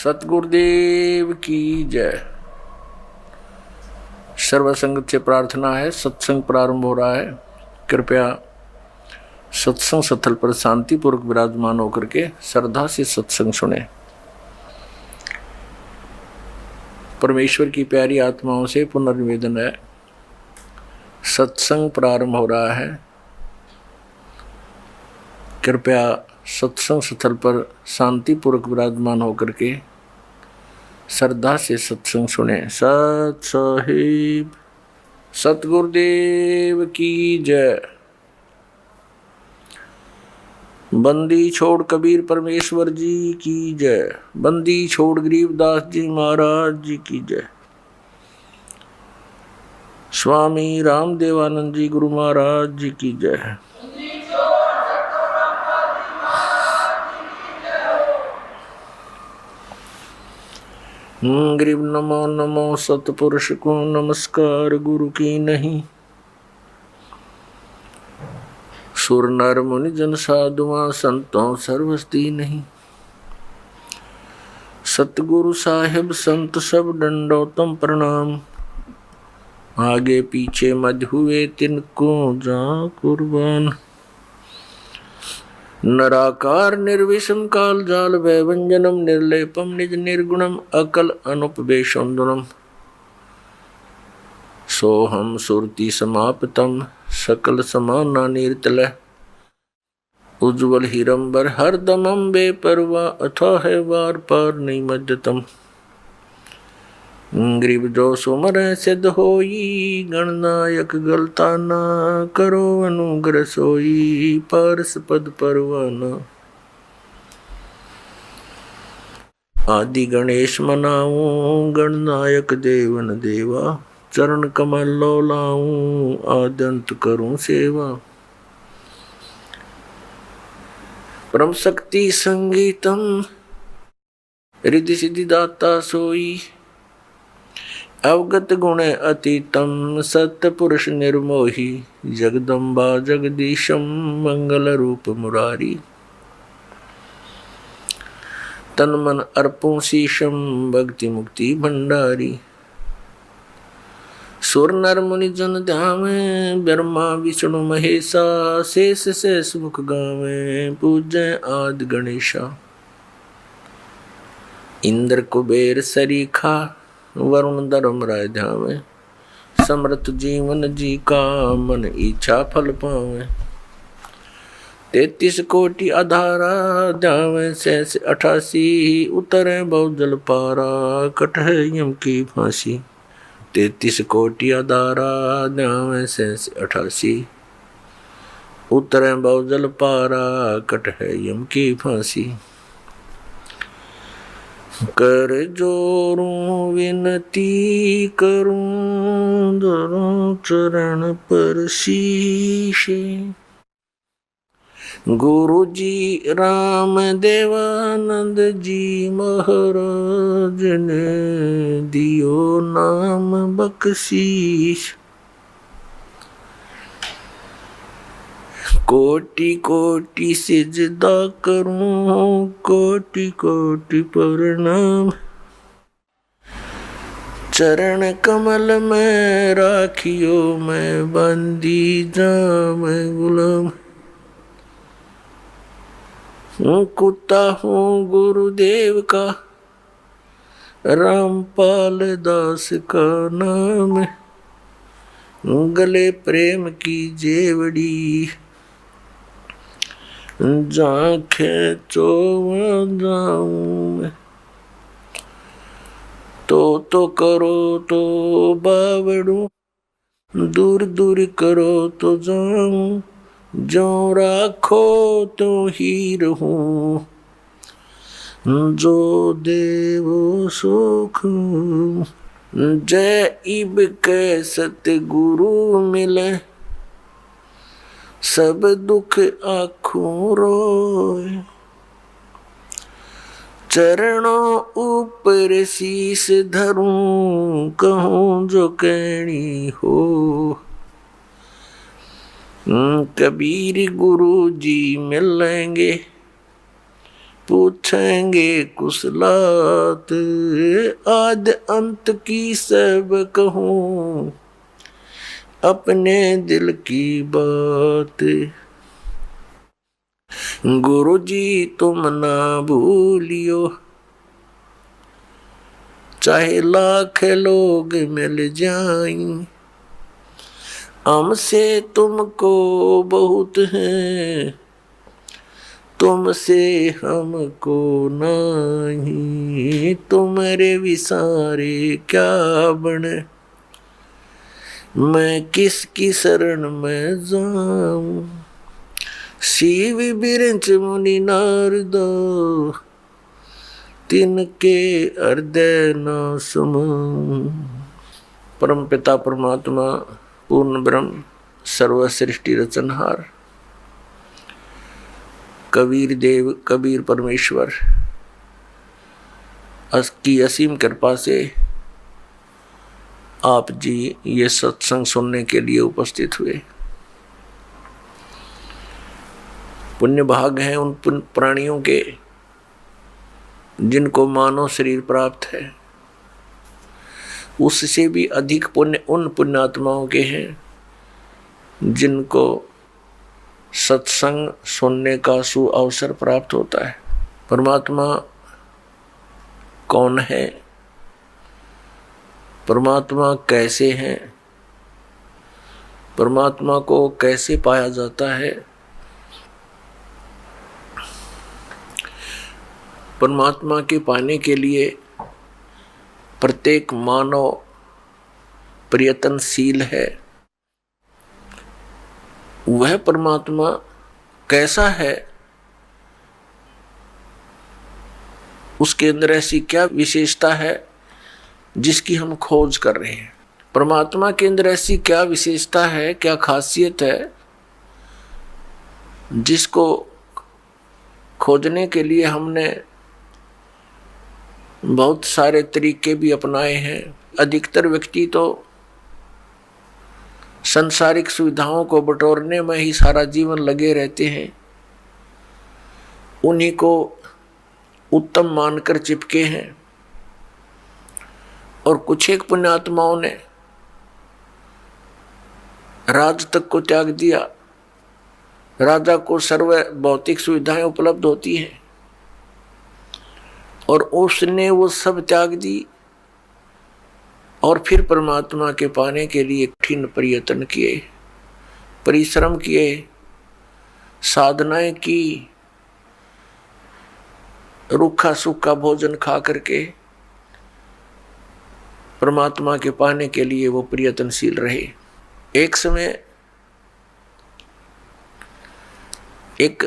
सतगुरुदेव की जय। सर्वसंगत से प्रार्थना है, सत्संग प्रारंभ हो रहा है। कृपया सत्संग स्थल पर शांतिपूर्वक विराजमान होकर के श्रद्धा से सत्संग सुने। परमेश्वर की प्यारी आत्माओं से पुनर्निवेदन है, सत्संग प्रारंभ हो रहा है। कृपया सत्संग स्थल पर शांतिपूर्वक विराजमान होकर के श्रद्धा से सत्संग सुने। सत साहिब सतगुरुदेव की जय। बंदी छोड़ कबीर परमेश्वर जी की जय। बंदी छोड़ गरीबदास जी महाराज जी की जय। स्वामी रामदेवानंद जी गुरु महाराज जी की जय। गरीब नमो नमो सतपुरुष को नमस्कार गुरु की नहीं। सुर नर मुनि जन साधुआ संतों सर्वस्ती नहीं। सतगुरु साहिब संत सब दंडोतम प्रणाम। आगे पीछे मध्य हुए तिनको जा कुर्बान। नराकार निर्विषम काल जाल वैवंजनम निर्लेपम निज निर्गुणम अकल अनुपवेशोन्दनम। सोहम सुरति समाप्तम सकल समाना नीरतलय। उज्ज्वल हिरंबर हरदमम बेपरवा अथाह वार पार नहीं मज्जतम। गरीब जो सुमर सिद्ध होई गणनायक गलता ना करो अनुग्रह सोई पारस पद परवाना। आदि गणेश मनाऊं गणनायक देवन देवा। चरण कमल लो लाऊं आद्यंत करूं सेवा। परम शक्ति संगीतम रिद्धि सिद्धि दाता सोई। अवगत गुण अतीतम सत्य पुरुष निर्मोही। जगदम्बा जगदीशम मंगल रूप मुरारी। तन मन अर्पों शीशम भक्ति मुक्ति भंडारी। सुर नर मुनि जन ध्यावे ब्रह्मा विष्णु महेशा। शेष शेष मुख गावे पूजय आदि गणेशा। इंद्र कुबेर सरीखा वरुण धर्म राय ध्यावे। समृत जीवन जी का मन इच्छा फल पावे। 33 कोटि आधारा ध्यावे शेष 88। उतरे बहुजल पारा कटह यम की फांसी। 33 कोटि आधारा ध्यावे शेष 88। उतरे बहुजल पारा कटह यम की फांसी। कर जोरूं विनती करूं धरूं चरण पर शीशे। गुरु जी राम देवानंद जी महाराज ने दियो नाम बख्शीश। कोटि कोटि सिजदा करूं कोटि कोटि प्रणाम। चरण कमल में राखियो मैं बंदी जाम गुलाम। कुत्ता हूँ गुरुदेव का रामपाल दास का नाम। गले प्रेम की जेवड़ी जांखे चोवा जाऊं मैं। तो करो तो बावड़ू दूर दूर करो तो जाऊं। जो राखो तो ही रहूं जो देवो सुख। जय इब के सतगुरु मिले सब दुख आँखों रोए। चरणों ऊपर शीश धरूं कहूँ जो कहनी हो। कबीर गुरु जी मिलेंगे पूछेंगे कुशलात, आद अंत की सब कहूँ, अपने दिल की बात। गुरु जी तुम ना भूलियो, चाहे लाख लोग मिल जाएं, हमसे तुमको बहुत है, तुमसे हमको नहीं। तुम्हारे विसारे क्या बने, मैं किसकी शरण में जाऊं। शिव बिरंच मुनि नारदा, तिनके हृदय न समाऊं। परम पिता परमात्मा पूर्ण ब्रह्म सर्वसृष्टि रचनहार कबीर देव कबीर परमेश्वर की असीम कृपा से आप जी ये सत्संग सुनने के लिए उपस्थित हुए। पुण्य भाग हैं उन प्राणियों के जिनको मानव शरीर प्राप्त है, उससे भी अधिक पुण्य उन पुण्यात्माओं के हैं जिनको सत्संग सुनने का सु अवसर प्राप्त होता है। परमात्मा कौन है, परमात्मा कैसे हैं, परमात्मा को कैसे पाया जाता है, परमात्मा के पाने के लिए प्रत्येक मानव प्रयत्नशील है। वह परमात्मा कैसा है, उसके अंदर ऐसी क्या विशेषता है जिसकी हम खोज कर रहे हैं। परमात्मा के अंदर ऐसी क्या विशेषता है, क्या खासियत है जिसको खोजने के लिए हमने बहुत सारे तरीके भी अपनाए हैं। अधिकतर व्यक्ति तो सांसारिक सुविधाओं को बटोरने में ही सारा जीवन लगे रहते हैं, उन्हीं को उत्तम मानकर चिपके हैं। और कुछ एक पुण्यात्माओं ने राज तक को त्याग दिया। राजा को सर्व भौतिक सुविधाएं उपलब्ध होती हैं और उसने वो सब त्याग दी और फिर परमात्मा के पाने के लिए कठिन प्रयत्न किए, परिश्रम किए, साधनाएं की, रूखा सूखा भोजन खा करके परमात्मा के पाने के लिए वो प्रयत्नशील रहे। एक समय एक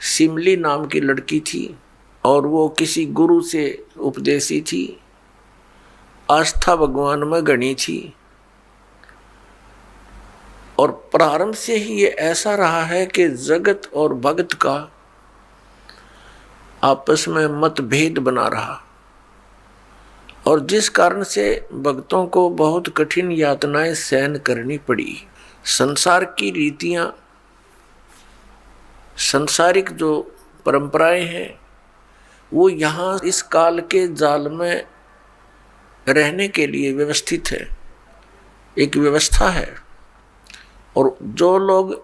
सिमली नाम की लड़की थी और वो किसी गुरु से उपदेशी थी, आस्था भगवान में गणी थी। और प्रारंभ से ही ये ऐसा रहा है कि जगत और भगत का आपस में मतभेद बना रहा और जिस कारण से भक्तों को बहुत कठिन यातनाएं सहन करनी पड़ी। संसार की रीतियां, संसारिक जो परंपराएं हैं वो यहाँ इस काल के जाल में रहने के लिए व्यवस्थित है, एक व्यवस्था है। और जो लोग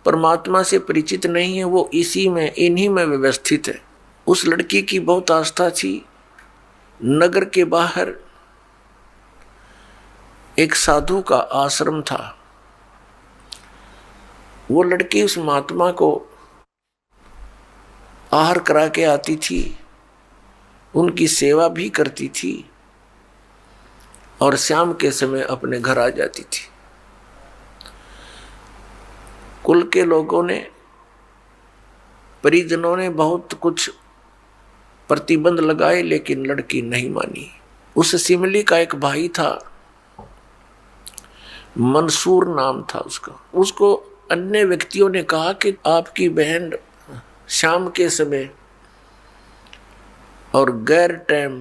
परमात्मा से परिचित नहीं है वो इसी में, इन्हीं में व्यवस्थित है। उस लड़की की बहुत आस्था थी। नगर के बाहर एक साधु का आश्रम था। वो लड़की उस महात्मा को आहार करा के आती थी, उनकी सेवा भी करती थी और शाम के समय अपने घर आ जाती थी। कुल के लोगों ने, परिजनों ने बहुत कुछ प्रतिबंध लगाए लेकिन लड़की नहीं मानी। उस सिमली का एक भाई था, मंसूर नाम था उसका। उसको अन्य व्यक्तियों ने कहा कि आपकी बहन शाम के समय और गैर टाइम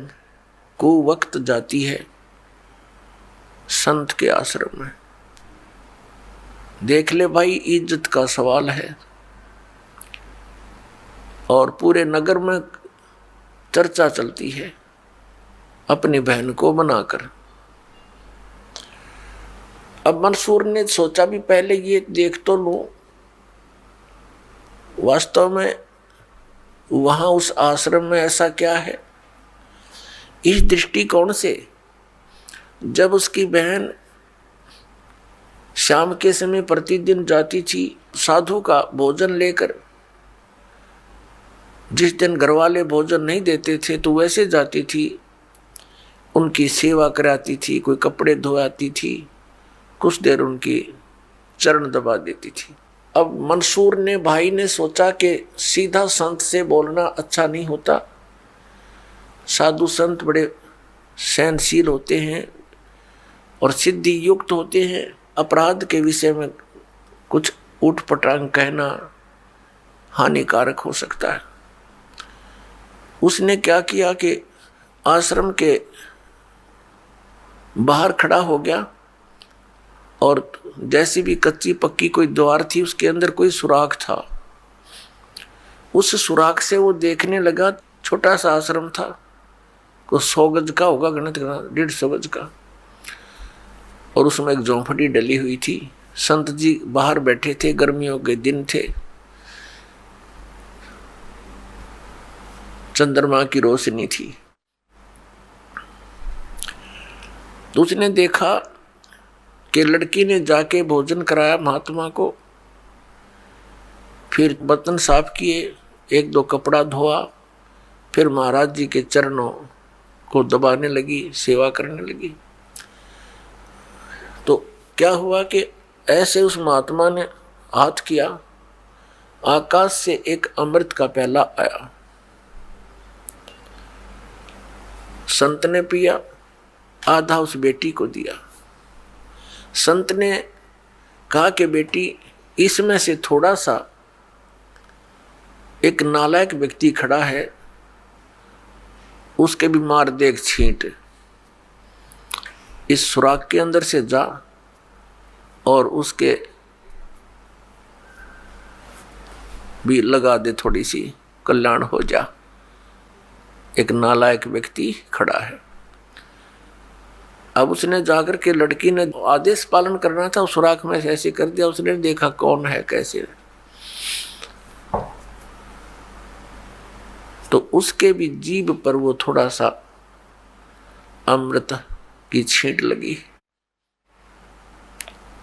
को वक्त जाती है संत के आश्रम में। देख ले भाई, इज्जत का सवाल है। और पूरे नगर में चर्चा चलती है अपनी बहन को बनाकर। अब मंसूर ने सोचा भी पहले ये देख तो लूं वास्तव में वहां उस आश्रम में ऐसा क्या है। इस दृष्टिकोण से जब उसकी बहन शाम के समय प्रतिदिन जाती थी साधु का भोजन लेकर, जिस दिन घर वाले भोजन नहीं देते थे तो वैसे जाती थी, उनकी सेवा कराती थी, कोई कपड़े धोआती थी, कुछ देर उनकी चरण दबा देती थी। अब मंसूर ने भाई ने सोचा कि सीधा संत से बोलना अच्छा नहीं होता, साधु संत बड़े सहनशील होते हैं और सिद्धि युक्त होते हैं, अपराध के विषय में कुछ उठपटांग कहना हानिकारक हो सकता है। उसने क्या किया कि आश्रम के बाहर खड़ा हो गया और जैसी भी कच्ची पक्की कोई द्वार थी उसके अंदर कोई सुराख था, उस सुराख से वो देखने लगा। छोटा सा आश्रम था, को 100 गज का होगा, गणित करना 150 गज का, और उसमें एक झोंपड़ी डली हुई थी। संत जी बाहर बैठे थे, गर्मियों के दिन थे, चंद्रमा की रोशनी थी। तो उसने देखा कि लड़की ने जाके भोजन कराया महात्मा को, फिर बर्तन साफ किए, 1-2 कपड़ा धोआ, फिर महाराज जी के चरणों को दबाने लगी, सेवा करने लगी। तो क्या हुआ कि ऐसे उस महात्मा ने हाथ किया, आकाश से एक अमृत का प्याला आया, संत ने पिया, आधा उस बेटी को दिया। संत ने कहा कि बेटी इसमें से थोड़ा सा, एक नालायक व्यक्ति खड़ा है, उसके भी मार दे एक छींट, इस सुराख के अंदर से जा और उसके भी लगा दे, थोड़ी सी कल्याण हो जा, एक नालायक व्यक्ति खड़ा है। अब उसने जाकर के, लड़की ने आदेश पालन करना था, सुराख में से ऐसे कर दिया। उसने देखा कौन है कैसे, तो उसके भी जीभ पर वो थोड़ा सा अमृत की छींट लगी।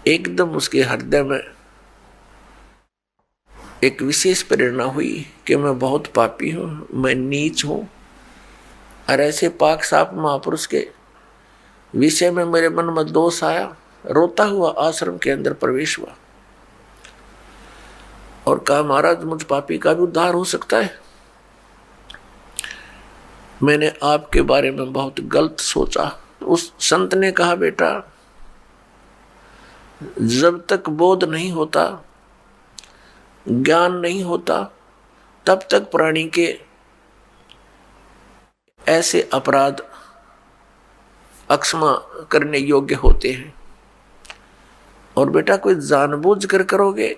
एकदम उसके हृदय में एक विशेष प्रेरणा हुई कि मैं बहुत पापी हूं, मैं नीच हूं, और ऐसे पाक साफ महापुरुष के विषय में मेरे मन में दोष आया। रोता हुआ आश्रम के अंदर प्रवेश हुआ और कहा, महाराज मुझ पापी का भी उद्धार हो सकता है। मैंने आपके बारे में बहुत गलत सोचा। उस संत ने कहा, बेटा जब तक बोध नहीं होता, ज्ञान नहीं होता, तब तक प्राणी के ऐसे अपराध अक्षमा करने योग्य होते हैं। और बेटा कोई जानबूझ कर करोगे,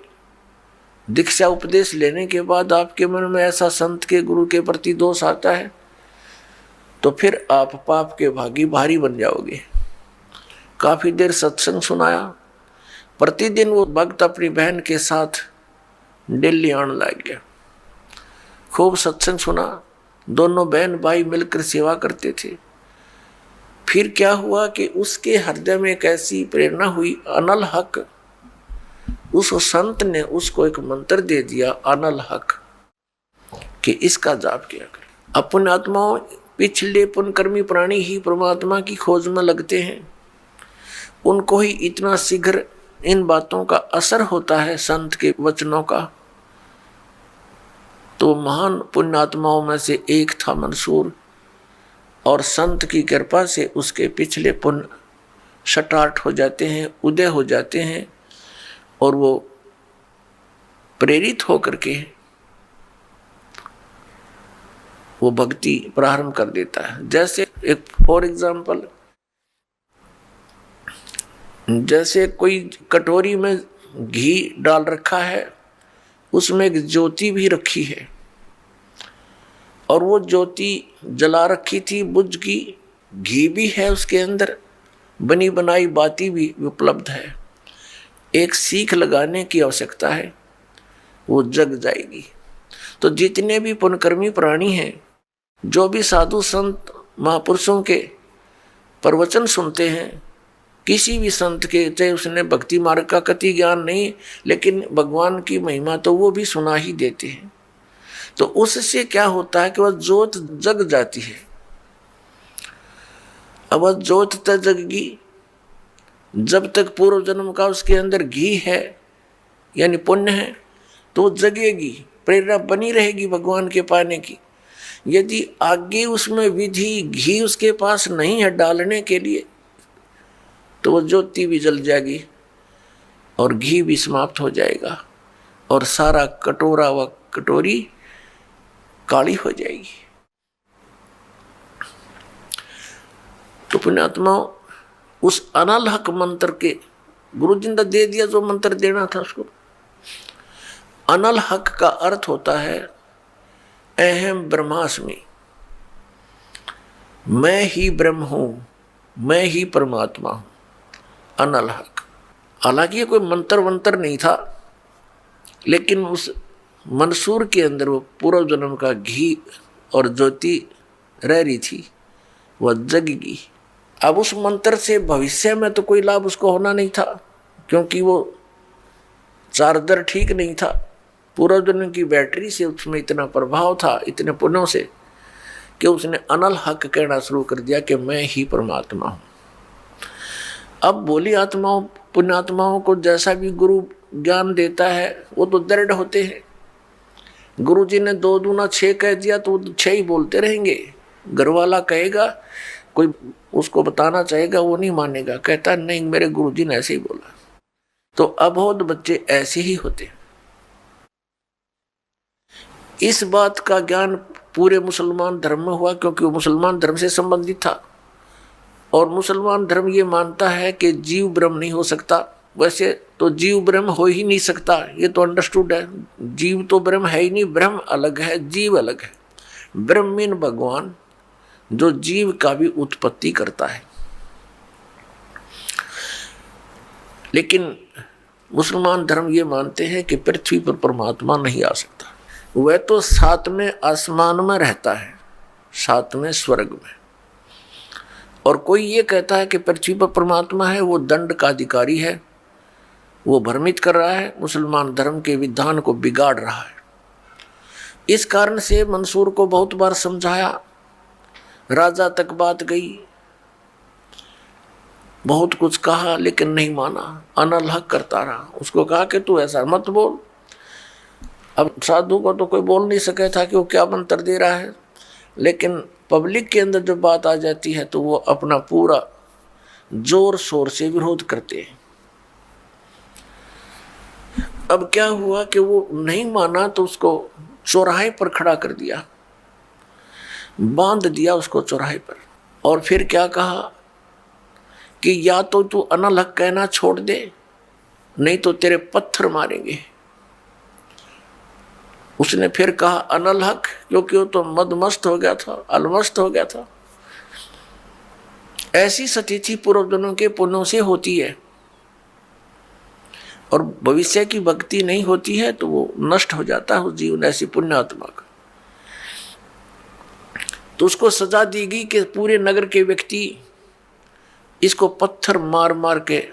दीक्षा उपदेश लेने के बाद आपके मन में ऐसा संत के गुरु के प्रति दोष आता है तो फिर आप पाप के भागी भारी बन जाओगे। काफी देर सत्संग सुनाया, प्रतिदिन वो भक्त अपनी बहन के साथ दिल्ली आने लग गया। खूब सत्संग सुना, दोनों बहन भाई मिलकर सेवा करते थे। फिर क्या हुआ कि उसके हृदय में एक ऐसी प्रेरणा हुई, अनल हक, उस संत ने उसको एक मंत्र दे दिया, अनल हक, कि इसका जाप किया कर। अपने आत्माओं, पिछले पुण्यकर्मी प्राणी ही परमात्मा की खोज में लगते हैं, उनको ही इतना शीघ्र इन बातों का असर होता है संत के वचनों का। तो महान पुण्यात्माओं में से एक था मंसूर, और संत की कृपा से उसके पिछले पुण्य शटार्ट हो जाते हैं, उदय हो जाते हैं, और वो प्रेरित होकर के वो भक्ति प्रारंभ कर देता है। जैसे एक फॉर एग्जाम्पल, जैसे कोई कटोरी में घी डाल रखा है, उसमें एक ज्योति भी रखी है, और वो ज्योति जला रखी थी बुझ की, घी भी है उसके अंदर, बनी बनाई बाती भी उपलब्ध है। एक सीख लगाने की आवश्यकता है, वो जग जाएगी। तो जितने भी पुण्यकर्मी प्राणी हैं, जो भी साधु संत महापुरुषों के प्रवचन सुनते हैं, किसी भी संत के, चाहे उसने भक्ति मार्ग का कति ज्ञान नहीं, लेकिन भगवान की महिमा तो वो भी सुना ही देते हैं। तो उससे क्या होता है कि वह ज्योत जग जाती है। अब वह ज्योत तक जगगी, जब तक पूर्व जन्म का उसके अंदर घी है यानी पुण्य है तो जगेगी, प्रेरणा बनी रहेगी भगवान के पाने की। यदि आगे उसमें विधि घी उसके पास नहीं है डालने के लिए, तो वो ज्योति भी जल जाएगी और घी भी समाप्त हो जाएगा और सारा कटोरा व कटोरी काली हो जाएगी। तो पुण्यात्मा उस अनल हक मंत्र के गुरु जी ने दे दिया जो मंत्र देना था उसको। अनल हक का अर्थ होता है अहम ब्रह्मास्मि, मैं ही ब्रह्म हूं, मैं ही परमात्मा हूं, अनल हक। हालांकि ये कोई मंत्र वंत्र नहीं था, लेकिन उस मंसूर के अंदर वो पूर्व जन्म का घी और ज्योति रह रही थी, वह जगेगी। अब उस मंत्र से भविष्य में तो कोई लाभ उसको होना नहीं था, क्योंकि वो चार्जर ठीक नहीं था। पूर्व जन्म की बैटरी से उसमें इतना प्रभाव था, इतने पुण्यों से, कि उसने अनल हक कहना शुरू कर दिया कि मैं ही परमात्मा हूं। अब बोली आत्माओं पुण्यात्माओं को जैसा भी गुरु ज्ञान देता है वो तो दृढ़ होते हैं। गुरु जी ने 2 दूना 6 कह दिया तो वो 6 ही बोलते रहेंगे। घर वाला कहेगा, कोई उसको बताना चाहेगा, वो नहीं मानेगा, कहता नहीं मेरे गुरु जी ने ऐसे ही बोला। तो अबोध बच्चे ऐसे ही होते। इस बात का ज्ञान पूरे मुसलमान धर्म में हुआ, क्योंकि वो मुसलमान धर्म से संबंधित था। और मुसलमान धर्म ये मानता है कि जीव ब्रह्म नहीं हो सकता। वैसे तो जीव ब्रह्म हो ही नहीं सकता, ये तो अंडरस्टूड है। जीव तो ब्रह्म है ही नहीं, ब्रह्म अलग है, जीव अलग है। ब्रह्म मीन भगवान, जो जीव का भी उत्पत्ति करता है। लेकिन मुसलमान धर्म ये मानते हैं कि पृथ्वी पर परमात्मा नहीं आ सकता। वह तो 7वें आसमान में रहता है, 7वें स्वर्ग में। और कोई ये कहता है कि पृथ्वी पर परमात्मा है, वो दंड का अधिकारी है, वो भ्रमित कर रहा है, मुसलमान धर्म के विधान को बिगाड़ रहा है। इस कारण से मंसूर को बहुत बार समझाया, राजा तक बात गई, बहुत कुछ कहा, लेकिन नहीं माना, अनल हक करता रहा। उसको कहा कि तू ऐसा मत बोल। अब साधु को तो कोई बोल नहीं सके था कि वो क्या मंत्र दे रहा है, लेकिन पब्लिक के अंदर जब बात आ जाती है तो वो अपना पूरा जोर शोर से विरोध करते हैं। अब क्या हुआ कि वो नहीं माना तो उसको चौराहे पर खड़ा कर दिया, बांध दिया उसको चौराहे पर। और फिर क्या कहा कि या तो तू अनल हक कहना छोड़ दे, नहीं तो तेरे पत्थर मारेंगे। उसने फिर कहा अनल हक, क्योंकि वो तो मदमस्त हो गया था, अलमस्त हो गया था। ऐसी स्थिति पूर्व जन्मों के पुण्यों से होती है, और भविष्य की भक्ति नहीं होती है तो वो नष्ट हो जाता है उस जीवन, ऐसी पुण्यात्मा का। तो उसको सजा दी गई कि पूरे नगर के व्यक्ति इसको पत्थर मार मार के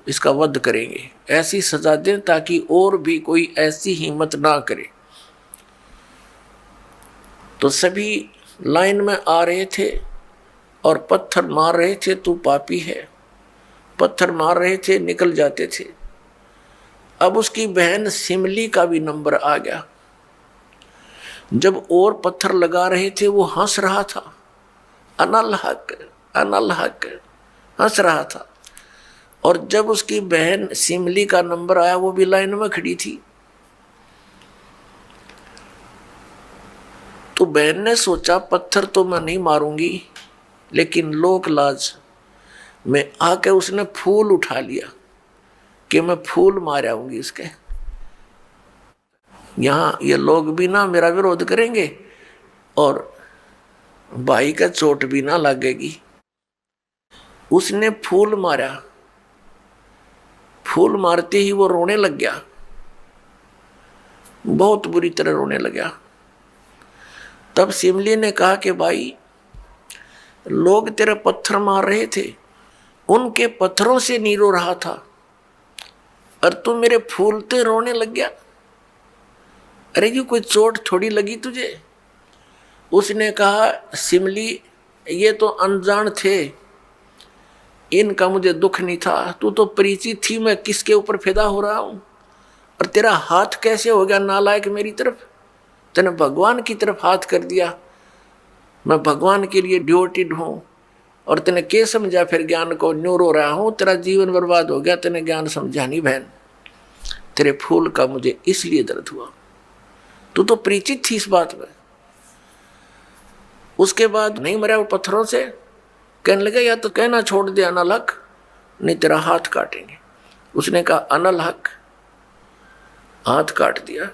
इसका वध करेंगे। ऐसी सजा दें ताकि और भी कोई ऐसी हिम्मत ना करे। तो सभी लाइन में आ रहे थे और पत्थर मार रहे थे, तू पापी है, पत्थर मार रहे थे, निकल जाते थे। अब उसकी बहन सिमली का भी नंबर आ गया। जब और पत्थर लगा रहे थे वो हंस रहा था, अनल हक अनल हक हंस रहा था। और जब उसकी बहन सिमली का नंबर आया, वो भी लाइन में खड़ी थी। तो बहन ने सोचा पत्थर तो मैं नहीं मारूंगी, लेकिन लोक लाज में आके उसने फूल उठा लिया कि मैं फूल मार आऊंगी इसके। यहाँ ये लोग भी ना मेरा विरोध करेंगे, और भाई का चोट भी ना लगेगी। उसने फूल मारा, फूल मारते ही वो रोने लग गया, बहुत बुरी तरह रोने लगा। तब सिमली ने कहा कि भाई, लोग तेरे पत्थर मार रहे थे, उनके पत्थरों से नहीं रो रहा था, और तू मेरे फूलते रोने लग गया। अरे ये कोई चोट थोड़ी लगी तुझे? उसने कहा, सिमली ये तो अनजान थे, इनका मुझे दुख नहीं था, तू तो परिचित थी मैं किसके ऊपर फिदा हो रहा हूं। और तेरा हाथ कैसे हो गया नालायक मेरी तरफ? तूने भगवान की तरफ हाथ कर दिया, मैं भगवान के लिए ड्यूटीड हूं, और तूने क्या समझा फिर ज्ञान को? न्यू रो रहा हूं, तेरा जीवन बर्बाद हो गया, तूने ज्ञान समझा नहीं बहन, तेरे फूल का मुझे इसलिए दर्द हुआ, तू तो परिचित थी इस बात में। उसके बाद नहीं मरा वो पत्थरों से, कहने लगा या तो कहना छोड़ दे अनल हक, नहीं तेरा हाथ काटेंगे। उसने कहा अनल हक, हाथ काट दिया।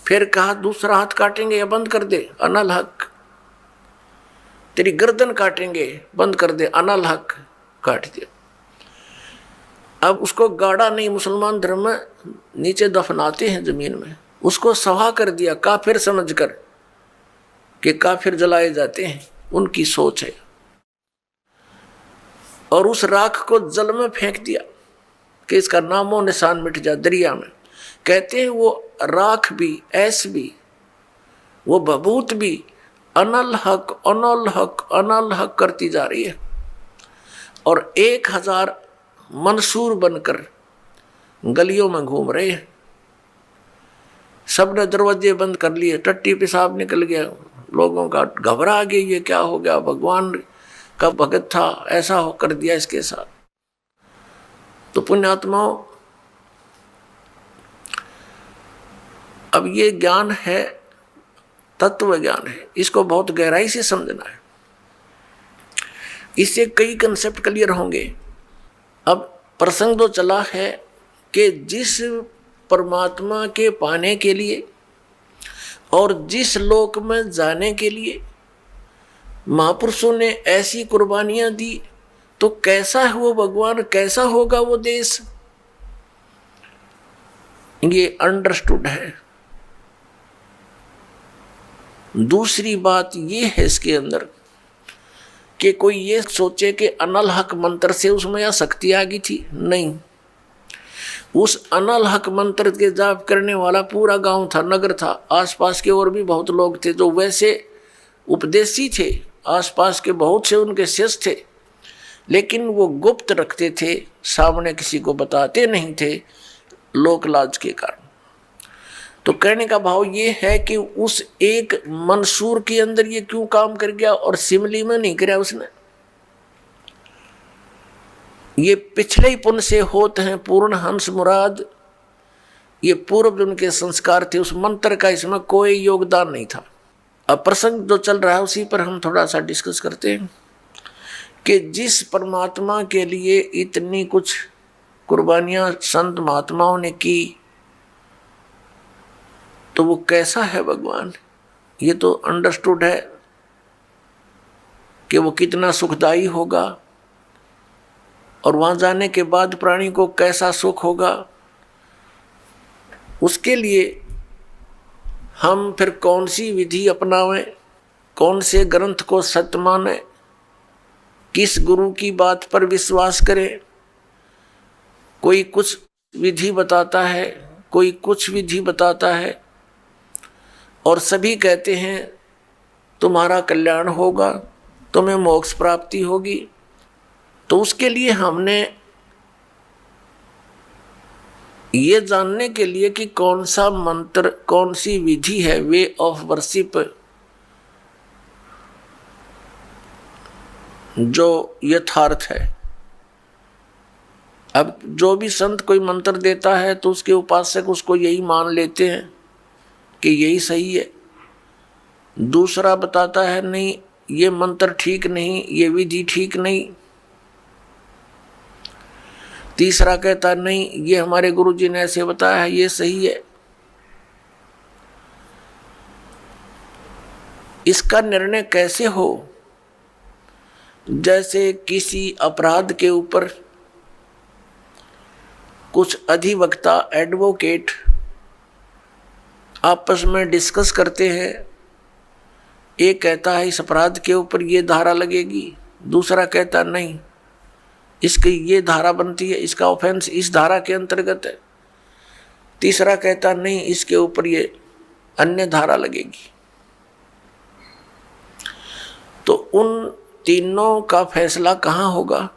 फिर कहा दूसरा हाथ काटेंगे या बंद कर दे, अनल हक। तेरी गर्दन काटेंगे, बंद कर दे, अनल हक, काट दिया। अब उसको गाड़ा नहीं, मुसलमान धर्म में नीचे दफनाते हैं जमीन में, उसको सवा कर दिया काफिर समझकर कि काफिर जलाए जाते हैं, उनकी सोच है। और उस राख को जल में फेंक दिया कि इसका नामो निशान मिट जाए दरिया में। कहते हैं वो राख भी, ऐस भी, वो बबूत भी अनल हक अनल हक अनल हक करती जा रही है। और 1000 मंसूर बनकर गलियों में घूम रहे हैं। सबने दरवाजे बंद कर लिए, टट्टी पेशाब निकल गया, लोगों का घबरा गया, ये क्या हो गया, भगवान का भगत था, ऐसा हो कर दिया इसके साथ। तो पुण्यात्माओं, अब ये ज्ञान है, तत्व ज्ञान है, इसको बहुत गहराई से समझना है, इससे कई कंसेप्ट क्लियर होंगे। अब प्रसंग तो चला है कि जिस परमात्मा के पाने के लिए और जिस लोक में जाने के लिए महापुरुषों ने ऐसी कुर्बानियां दी, तो कैसा है वो भगवान, कैसा होगा वो देश, ये अंडरस्टूड है। दूसरी बात ये है इसके अंदर कि कोई ये सोचे कि अनल हक मंत्र से उसमें या शक्ति आ गई थी, नहीं। उस अनल हक मंत्र के जाप करने वाला पूरा गांव था, नगर था, आसपास के और भी बहुत लोग थे जो वैसे उपदेशी थे, आसपास के बहुत से उनके शिष्य थे, लेकिन वो गुप्त रखते थे, सामने किसी को बताते नहीं थे, लोक लाज के कारण। तो कहने का भाव ये है कि उस एक मंसूर के अंदर ये क्यों काम कर गया और सिमली में नहीं कराया उसने? ये पिछले ही पुण्य से होते हैं पूर्ण हंस मुराद, ये पूर्व जन्म के संस्कार थे, उस मंत्र का इसमें कोई योगदान नहीं था। अब प्रसंग जो चल रहा है उसी पर हम थोड़ा सा डिस्कस करते हैं कि जिस परमात्मा के लिए इतनी कुछ कुर्बानियां संत महात्माओं ने की, तो वो कैसा है भगवान, ये तो अंडरस्टूड है कि वो कितना सुखदाई होगा, और वहां जाने के बाद प्राणी को कैसा सुख होगा। उसके लिए हम फिर कौन सी विधि अपनावें, कौन से ग्रंथ को सत्य माने, किस गुरु की बात पर विश्वास करें। कोई कुछ विधि बताता है, कोई कुछ विधि बताता है, और सभी कहते हैं तुम्हारा कल्याण होगा, तुम्हें मोक्ष प्राप्ति होगी। तो उसके लिए हमने ये जानने के लिए कि कौन सा मंत्र, कौन सी विधि है, वे ऑफ वर्शिप, जो यथार्थ है। अब जो भी संत कोई मंत्र देता है तो उसके उपासक उसको यही मान लेते हैं कि यही सही है। दूसरा बताता है नहीं ये मंत्र ठीक नहीं, ये विधि ठीक नहीं। तीसरा कहता नहीं ये हमारे गुरुजी ने ऐसे बताया है, ये सही है। इसका निर्णय कैसे हो? जैसे किसी अपराध के ऊपर कुछ अधिवक्ता एडवोकेट आपस में डिस्कस करते हैं। एक कहता है इस अपराध के ऊपर ये धारा लगेगी, दूसरा कहता नहीं इसकी ये धारा बनती है, इसका ऑफेंस इस धारा के अंतर्गत है, तीसरा कहता नहीं इसके ऊपर ये अन्य धारा लगेगी। तो उन तीनों का फैसला कहाँ होगा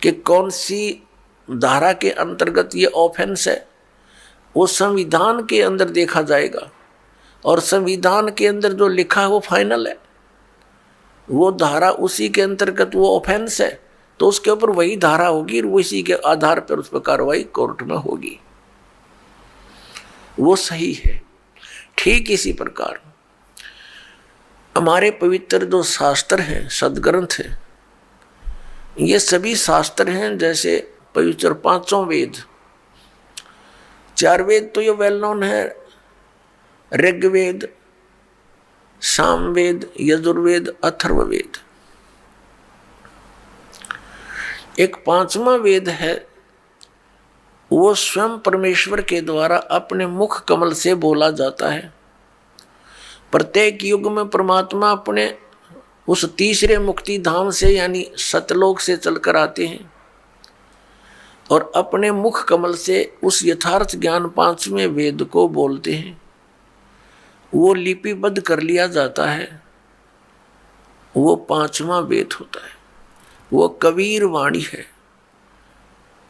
कि कौन सी धारा के अंतर्गत ये ऑफेंस है? वो संविधान के अंदर देखा जाएगा, और संविधान के अंदर जो लिखा है वो फाइनल है, वो धारा उसी के अंतर्गत वो ऑफेंस है, तो उसके ऊपर वही धारा होगी, उसी के आधार पर उस पर कार्रवाई कोर्ट में होगी, वो सही है। ठीक इसी प्रकार हमारे पवित्र जो शास्त्र हैं, सदग्रंथ हैं, ये सभी शास्त्र हैं जैसे पवित्र पांचों वेद, चार वेद तो ये वेल नोन है, ऋग्वेद, सामवेद, यजुर्वेद, अथर्ववेद। एक पांचवा वेद है, वो स्वयं परमेश्वर के द्वारा अपने मुख कमल से बोला जाता है। प्रत्येक युग में परमात्मा अपने उस तीसरे मुक्ति धाम से यानी सतलोक से चलकर आते हैं और अपने मुख कमल से उस यथार्थ ज्ञान पांचवें वेद को बोलते हैं। वो लिपिबद्ध कर लिया जाता है, वो पांचवा वेद होता है, वो कबीर वाणी है,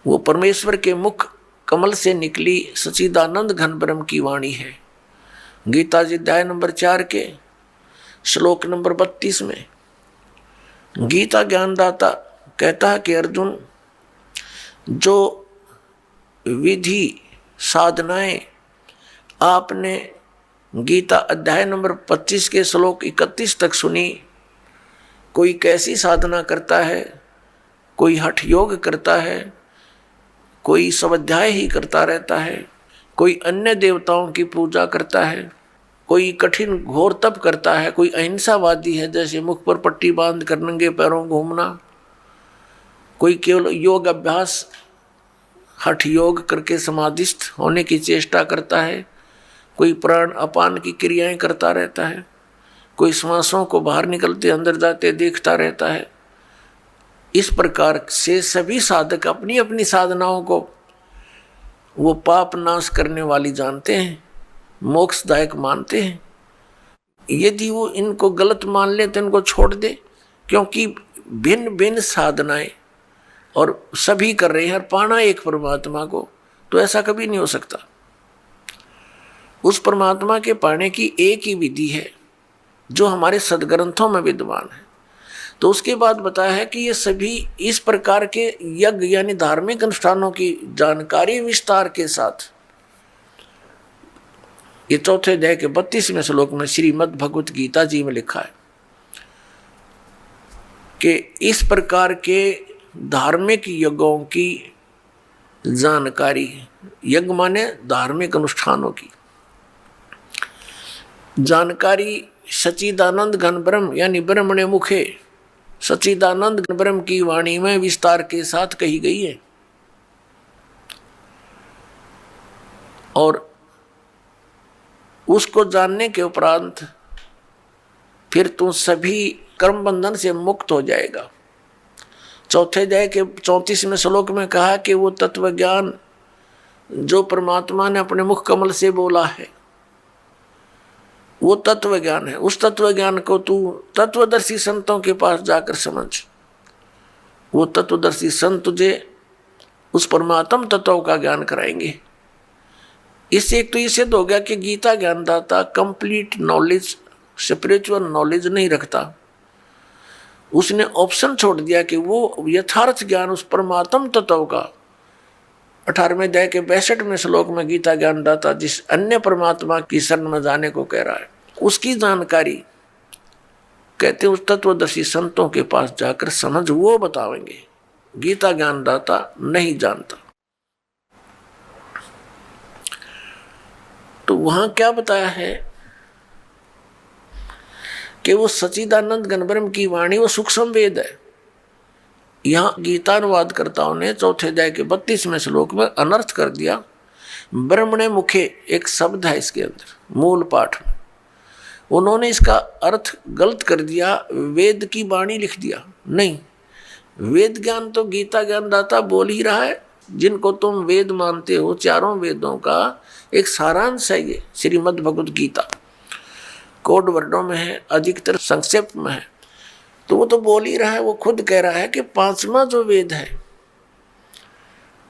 वो परमेश्वर के मुख कमल से निकली सच्चिदानंद घन ब्रह्म की वाणी है। गीता जी अध्याय नंबर 4 के श्लोक नंबर 32 में गीता ज्ञानदाता कहता है कि अर्जुन, जो विधि साधनाएं आपने गीता अध्याय नंबर 25 के श्लोक 31 तक सुनी, कोई कैसी साधना करता है, कोई हठ योग करता है, कोई स्वाध्याय ही करता रहता है, कोई अन्य देवताओं की पूजा करता है, कोई कठिन घोर तप करता है, कोई अहिंसावादी है जैसे मुख पर पट्टी बांध कर नंगे पैरों घूमना, कोई केवल योग अभ्यास हठ योग करके समाधिस्थ होने की चेष्टा करता है, कोई प्राण अपान की क्रियाएं करता रहता है, कोई श्वासों को बाहर निकलते अंदर जाते देखता रहता है। इस प्रकार से सभी साधक अपनी अपनी साधनाओं को वो पाप नाश करने वाली जानते हैं, मोक्षदायक मानते हैं। यदि वो इनको गलत मान ले तो इनको छोड़ दे, क्योंकि भिन्न भिन्न साधनाएं और सभी कर रहे हैं और पाना एक परमात्मा को, तो ऐसा कभी नहीं हो सकता। उस परमात्मा के पाने की एक ही विधि है जो हमारे सदग्रंथों में विद्यमान है। तो उसके बाद बताया है कि ये सभी इस प्रकार के यज्ञ यानी धार्मिक अनुष्ठानों की जानकारी विस्तार के साथ ये चौथे अध्याय के 32वें श्लोक में श्रीमद् भगवत गीता जी में लिखा है कि इस प्रकार के धार्मिक यज्ञों की जानकारी, यज्ञ माने धार्मिक अनुष्ठानों की जानकारी सच्चिदानंद घन ब्रह्म यानी ब्रह्मणे मुखे सच्चिदानंद घन ब्रह्म की वाणी में विस्तार के साथ कही गई है। और उसको जानने के उपरांत फिर तू सभी कर्म बंधन से मुक्त हो जाएगा। चौथे अध्याय के 34वें श्लोक में कहा कि वो तत्व ज्ञान जो परमात्मा ने अपने मुख कमल से बोला है वो तत्व ज्ञान है। उस तत्व ज्ञान को तू तत्वदर्शी संतों के पास जाकर समझ। वो तत्वदर्शी संत तुझे उस परमात्म तत्व का ज्ञान कराएंगे। इससे एक तो ये सिद्ध हो गया कि गीता ज्ञानदाता कंप्लीट नॉलेज, स्पिरिचुअल नॉलेज नहीं रखता। उसने ऑप्शन छोड़ दिया कि वो यथार्थ ज्ञान उस परमात्म तत्व का 18वें अध्याय के 62वें श्लोक में गीता ज्ञानदाता जिस अन्य परमात्मा की शरण में जाने को कह रहा है, उसकी जानकारी कहते उस तत्वदर्शी संतों के पास जाकर समझ, वो बताएंगे। गीता ज्ञानदाता नहीं जानता। तो वहां क्या बताया है कि वो सच्चिदानंद घन ब्रह्म की वाणी वो सूक्ष्म वेद है। यहाँ गीतानुवादकर्ताओं ने चौथे अध्याय के 32वें श्लोक में अनर्थ कर दिया। ब्रह्मणे मुखे एक शब्द है इसके अंदर मूल पाठ में, उन्होंने इसका अर्थ गलत कर दिया, वेद की वाणी लिख दिया। नहीं, वेद ज्ञान तो गीता ज्ञानदाता बोल ही रहा है, जिनको तुम वेद मानते हो, चारों वेदों का एक सारांश है ये श्रीमद् भगवद गीता। कोड वर्डों में है, अधिकतर संक्षेप में है, तो वो तो बोल ही रहा है। वो खुद कह रहा है कि पांचवा जो वेद है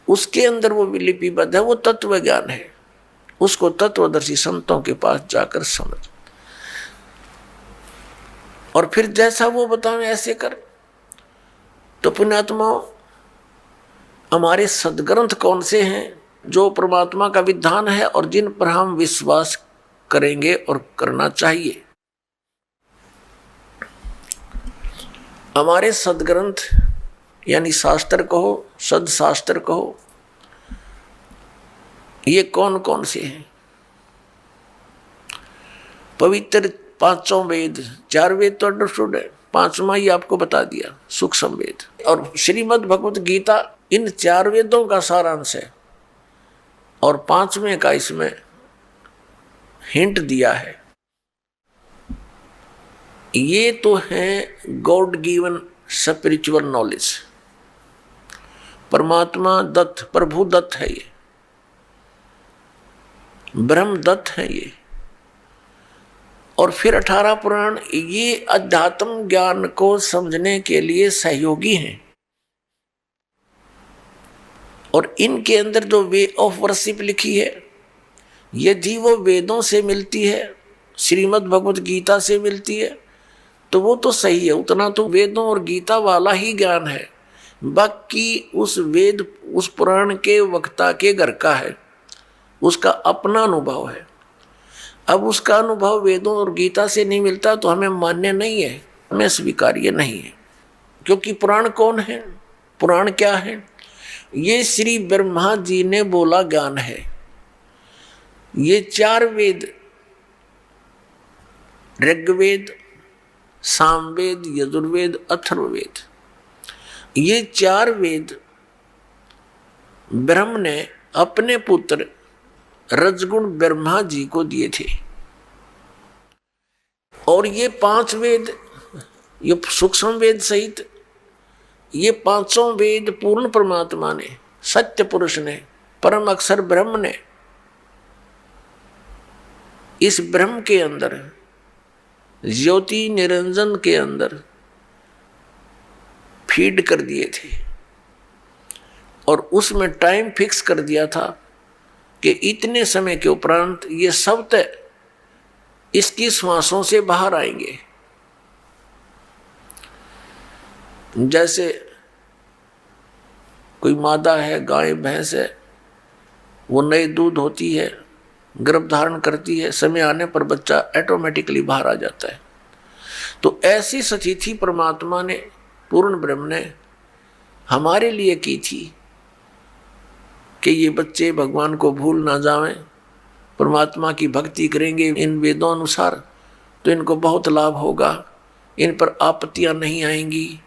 उसके अंदर वो लिपिबद्ध है, वो तत्व ज्ञान है। उसको तत्वदर्शी संतों के पास जाकर समझ, और फिर जैसा वो बताएं ऐसे कर। तो पुण्यात्माओं, हमारे सदग्रंथ कौन से हैं जो परमात्मा का विधान है और जिन पर हम विश्वास करेंगे और करना चाहिए? हमारे सदग्रंथ यानी शास्त्र कहो, सदशास्त्र कहो, ये कौन कौन से हैं? पवित्र पांचों वेद, 4 वेद तो अंडरस्टूड है, 5वां ही आपको बता दिया सूक्ष्म वेद। और श्रीमद् भगवत गीता इन 4 वेदों का सारांश है, और 5वें का इसमें हिंट दिया है। ये तो है गॉड गिवन स्पिरिचुअल नॉलेज, परमात्मा दत्त, प्रभु दत्त है ये, ब्रह्म दत्त है ये। और फिर 18 पुराण ये अध्यात्म ज्ञान को समझने के लिए सहयोगी हैं। और इनके अंदर जो वे ऑफ वर्शिप लिखी है, यदि वो वेदों से मिलती है, श्रीमद् भगवत गीता से मिलती है, तो वो तो सही है, उतना तो वेदों और गीता वाला ही ज्ञान है। बाकी उस वेद, उस पुराण के वक्ता के घर का है, उसका अपना अनुभव है। अब उसका अनुभव वेदों और गीता से नहीं मिलता तो हमें मान्य नहीं है, हमें स्वीकार्य नहीं है। क्योंकि पुराण कौन है? पुराण क्या है? ये श्री ब्रह्मा जी ने बोला ज्ञान है। ये 4 वेद, ऋग्वेद, सामवेद, यजुर्वेद, अथर्ववेद, ये 4 वेद ब्रह्म ने अपने पुत्र रजगुण ब्रह्मा जी को दिए थे। और ये 5 वेद, ये सूक्ष्म वेद सहित ये 5 वेद पूर्ण परमात्मा ने, सत्य पुरुष ने, परम अक्षर ब्रह्म ने इस ब्रह्म के अंदर, ज्योति निरंजन के अंदर फीड कर दिए थे। और उसमें टाइम फिक्स कर दिया था कि इतने समय के उपरांत ये सब तय इसकी श्वासों से बाहर आएंगे। जैसे कोई मादा है, गाय भैंस है, वो नए दूध होती है, गर्भ धारण करती है, समय आने पर बच्चा ऑटोमेटिकली बाहर आ जाता है। तो ऐसी सतिथि परमात्मा ने, पूर्ण ब्रह्म ने हमारे लिए की थी कि ये बच्चे भगवान को भूल ना जाएं, परमात्मा की भक्ति करेंगे इन वेदों अनुसार तो इनको बहुत लाभ होगा, इन पर आपत्तियां नहीं आएंगी,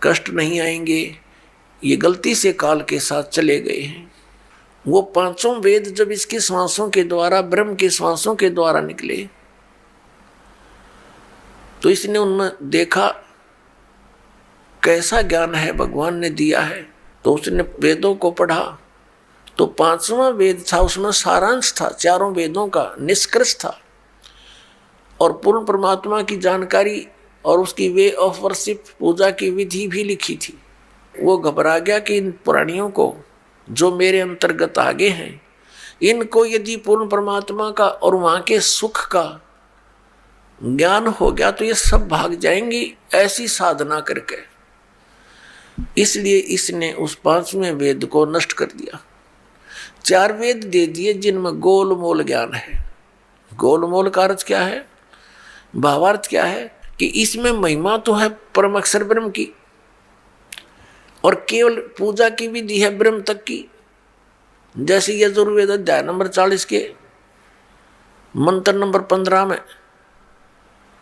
कष्ट नहीं आएंगे। ये गलती से काल के साथ चले गए हैं। वो 5 वेद जब इसकी श्वासों के द्वारा, ब्रह्म के श्वासों के द्वारा निकले, तो इसने उनमें देखा कैसा ज्ञान है भगवान ने दिया है। तो उसने वेदों को पढ़ा, तो 5वां वेद था, उसमें सारांश था, 4 वेदों का निष्कर्ष था, और पूर्ण परमात्मा की जानकारी और उसकी वे ऑफ वर्शिप, पूजा की विधि भी लिखी थी। वो घबरा गया कि इन प्राणियों को जो मेरे अंतर्गत आगे हैं, इनको यदि पूर्ण परमात्मा का और वहाँ के सुख का ज्ञान हो गया तो ये सब भाग जाएंगी ऐसी साधना करके। इसलिए इसने उस 5वें वेद को नष्ट कर दिया। 4 वेद दे दिए जिनमें गोलमोल ज्ञान है। गोलमोल का अर्थ क्या है? भावार्थ क्या है कि इसमें महिमा तो है परम अक्षर ब्रह्म की, और केवल पूजा की विधि है ब्रह्म तक की। जैसे यजुर्वेद अध्याय नंबर 40 के मंत्र नंबर 15 में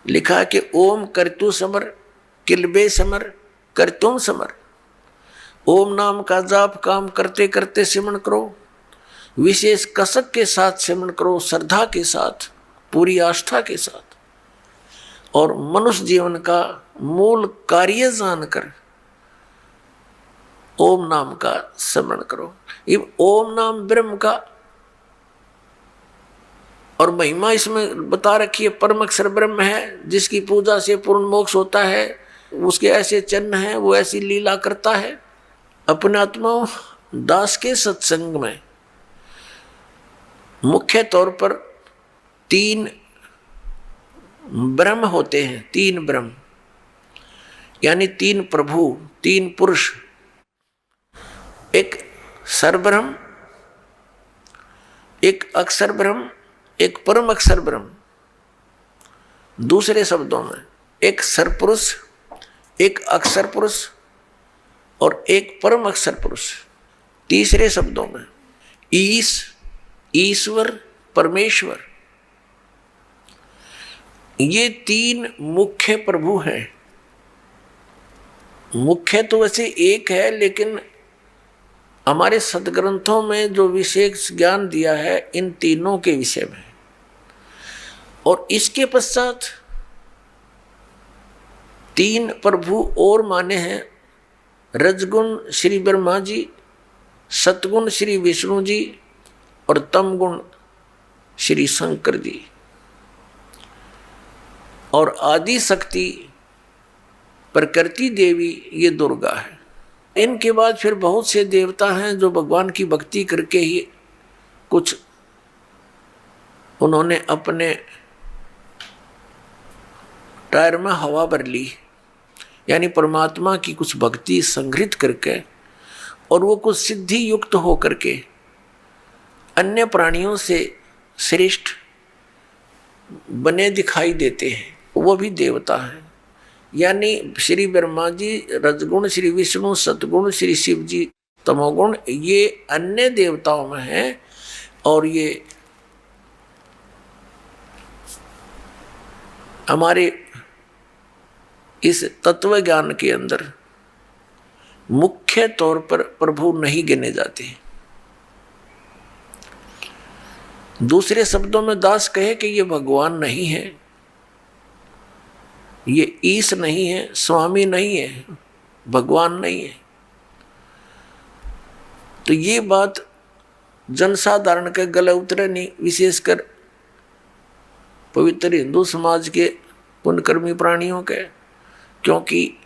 लिखा कि ओम करतु समर किलबे समर करतुम समर। ओम नाम का जाप काम करते करते सिमरण करो, विशेष कसक के साथ सिमरण करो, श्रद्धा के साथ, पूरी आस्था के साथ, और मनुष्य जीवन का मूल कार्य जानकर ओम नाम का स्मरण करो। ये ओम नाम ब्रह्म का, और महिमा इसमें बता रखी है, परम अक्षर ब्रह्म है, जिसकी पूजा से पूर्ण मोक्ष होता है। उसके ऐसे चिन्ह हैं, वो ऐसी लीला करता है। अपने आत्मा दास के सत्संग में मुख्य तौर पर 3 ब्रह्म होते हैं, 3 ब्रह्म यानी 3 प्रभु, 3 पुरुष। एक सरब्रह्म, एक अक्षर ब्रह्म, एक परम अक्षर ब्रह्म। दूसरे शब्दों में एक सरपुरुष, एक अक्षर पुरुष और एक परम अक्षर पुरुष। तीसरे शब्दों में ईश्वर, परमेश्वर। ये 3 मुख्य प्रभु हैं। मुख्य तो वैसे एक है, लेकिन हमारे सदग्रंथों में जो विशेष ज्ञान दिया है इन तीनों के विषय में। और इसके पश्चात 3 प्रभु और माने हैं, रजगुण श्री ब्रह्मा जी, सतगुण श्री विष्णु जी और तमगुण श्री शंकर जी, और आदि शक्ति प्रकृति देवी ये दुर्गा है। इनके बाद फिर बहुत से देवता हैं जो भगवान की भक्ति करके ही कुछ उन्होंने अपने टायर में हवा भर ली, यानी परमात्मा की कुछ भक्ति संग्रहित करके, और वो कुछ सिद्धि युक्त हो करके अन्य प्राणियों से श्रेष्ठ बने दिखाई देते हैं, वो भी देवता हैं। यानी श्री ब्रह्मा जी, रजगुण श्री विष्णु, सतगुण श्री शिव जी, तमोगुण ये अन्य देवताओं में हैं। और ये हमारे इस तत्व ज्ञान के अंदर मुख्य तौर पर प्रभु नहीं गिने जाते। दूसरे शब्दों में दास कहे कि ये भगवान नहीं है, ये ईश नहीं है, स्वामी नहीं है, भगवान नहीं है। तो ये बात जनसाधारण के गले उतरे नहीं, विशेषकर पवित्र हिंदू समाज के पुण्यकर्मी प्राणियों के, क्योंकि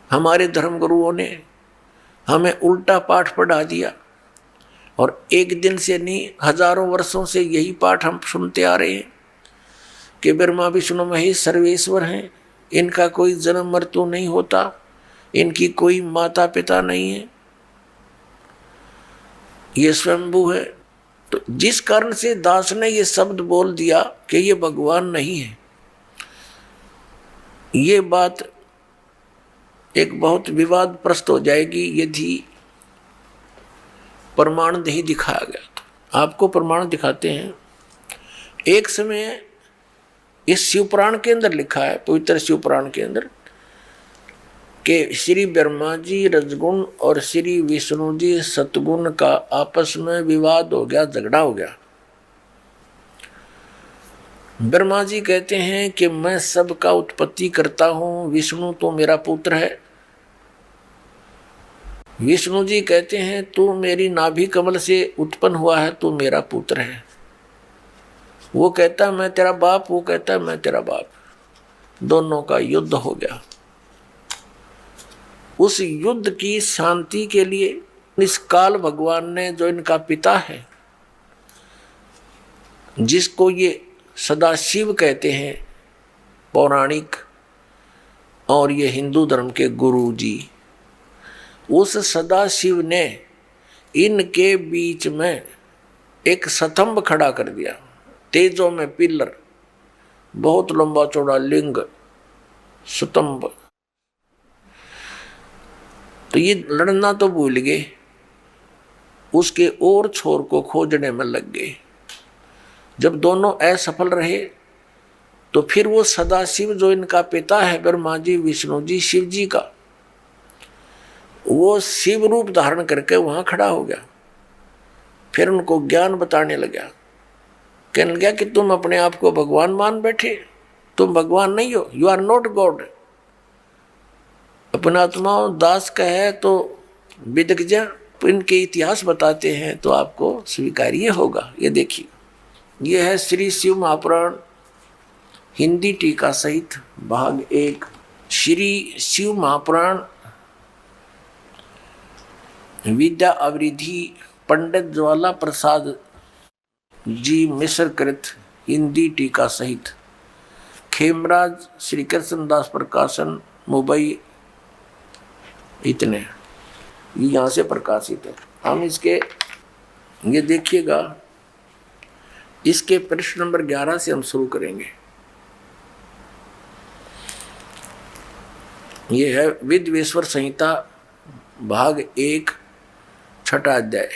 हमारे धर्मगुरुओं ने हमें उल्टा पाठ पढ़ा दिया। और एक दिन से नहीं, हजारों वर्षों से यही पाठ हम सुनते आ रहे हैं कि ब्रह्मा विष्णु महेश सर्वेश्वर हैं, इनका कोई जन्म मृत्यु नहीं होता, इनकी कोई माता पिता नहीं है, ये स्वयंभू है। तो जिस कारण से दास ने ये शब्द बोल दिया कि ये भगवान नहीं है, ये बात एक बहुत विवादप्रस्त हो जाएगी यदि प्रमाण नहीं दिखाया गया। तो आपको प्रमाण दिखाते हैं। एक समय इस शिवपुराण के अंदर लिखा है, पवित्र शिवपुराण के अंदर, कि श्री ब्रह्मा जी रजगुण और श्री विष्णु जी सतगुण का आपस में विवाद हो गया, झगड़ा हो गया। ब्रह्मा जी कहते हैं कि मैं सबका उत्पत्ति करता हूं, विष्णु तो मेरा पुत्र है। विष्णु जी कहते हैं तू मेरी नाभि कमल से उत्पन्न हुआ है, तू मेरा पुत्र है। वो कहता है मैं तेरा बाप, वो कहता है मैं तेरा बाप। दोनों का युद्ध हो गया। उस युद्ध की शांति के लिए इस काल भगवान ने, जो इनका पिता है, जिसको ये सदाशिव कहते हैं पौराणिक, और ये हिंदू धर्म के गुरु जी, उस सदाशिव ने इनके बीच में एक स्तंभ खड़ा कर दिया, तेजों में पिलर, बहुत लंबा चौड़ा लिंग स्तंभ। तो ये लड़ना तो भूल गए, उसके और छोर को खोजने में लग गए। जब दोनों असफल रहे तो फिर वो सदाशिव जो इनका पिता है ब्रह्मा जी, विष्णु जी, शिव जी का, वो शिव रूप धारण करके वहां खड़ा हो गया। फिर उनको ज्ञान बताने लगा, कहने लगा कि तुम अपने आप को भगवान मान बैठे, तुम भगवान नहीं हो, यू आर नॉट गॉड। अपना आत्मा दास का है तो विदग्जा इनके इतिहास बताते हैं तो आपको स्वीकार्य होगा। ये देखिए, ये है श्री शिव महापुराण हिंदी टीका सहित भाग 1, श्री शिव महापुराण विद्या अवरिधि पंडित ज्वाला प्रसाद जी मिश्र कृत हिंदी टीका सहित, खेमराज श्री कृष्णदास प्रकाशन मुंबई, इतने यहाँ से प्रकाशित है। हम इसके ये देखिएगा, इसके प्रश्न नंबर 11 से हम शुरू करेंगे। ये है विद्वेश्वर संहिता भाग 1 छठा अध्याय।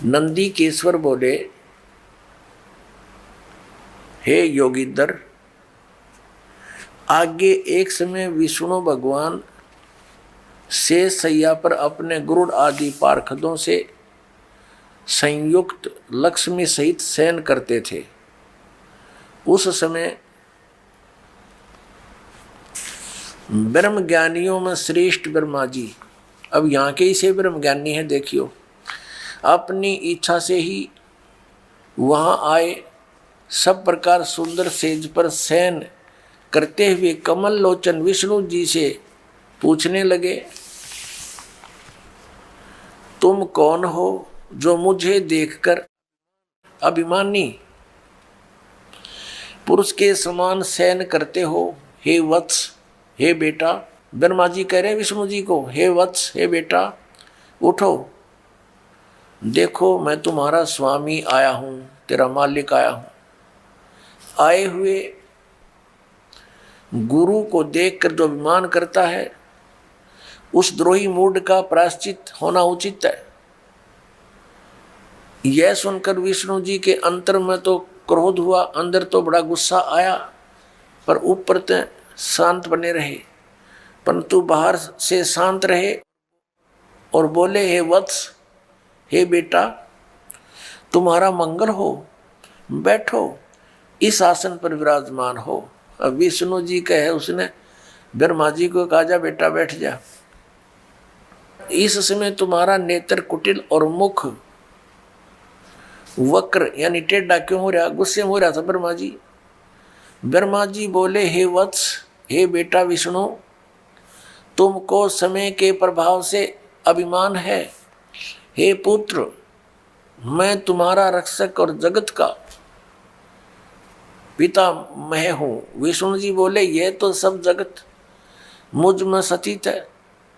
नंदी केश्वर बोले, हे योगीधर, आगे एक समय विष्णु भगवान शेष सैया पर अपने गुरुड़ आदि पार्षदों से संयुक्त लक्ष्मी सहित शयन करते थे। उस समय ब्रह्म ज्ञानियों में श्रेष्ठ ब्रह्मा जी, अब यहाँ के ही से ब्रह्म ज्ञानी है, देखियो, अपनी इच्छा से ही वहाँ आए। सब प्रकार सुंदर सेज पर शयन करते हुए कमल लोचन विष्णु जी से पूछने लगे, तुम कौन हो जो मुझे देखकर अभिमानी पुरुष के समान शयन करते हो? हे वत्स, हे बेटा। ब्रह्मा जी कह रहे हैं विष्णु जी को, हे वत्स, हे बेटा, उठो, देखो मैं तुम्हारा स्वामी आया हूं, तेरा मालिक आया हूं। आए हुए गुरु को देखकर जो अभिमान करता है, उस द्रोही मूड का प्रायश्चित होना उचित है। यह सुनकर विष्णु जी के अंतर में तो क्रोध हुआ, अंदर तो बड़ा गुस्सा आया, पर ऊपर तो शांत बने रहे, परंतु बाहर से शांत रहे और बोले, हे वत्स, हे बेटा, तुम्हारा मंगल हो, बैठो, इस आसन पर विराजमान हो। अब विष्णु जी कहे, उसने ब्रह्मा जी को कहा, जा बेटा बैठ जा। इस समय तुम्हारा नेत्र कुटिल और मुख वक्र यानी टेढ़ा क्यों हो रहा? गुस्से में हो रहा था ब्रह्मा जी। ब्रह्मा जी बोले, हे वत्स, हे बेटा विष्णु, तुमको समय के प्रभाव से अभिमान है। हे पुत्र, मैं तुम्हारा रक्षक और जगत का पिता मैं हूं। विष्णु जी बोले, यह तो सब जगत मुझ में सचित है,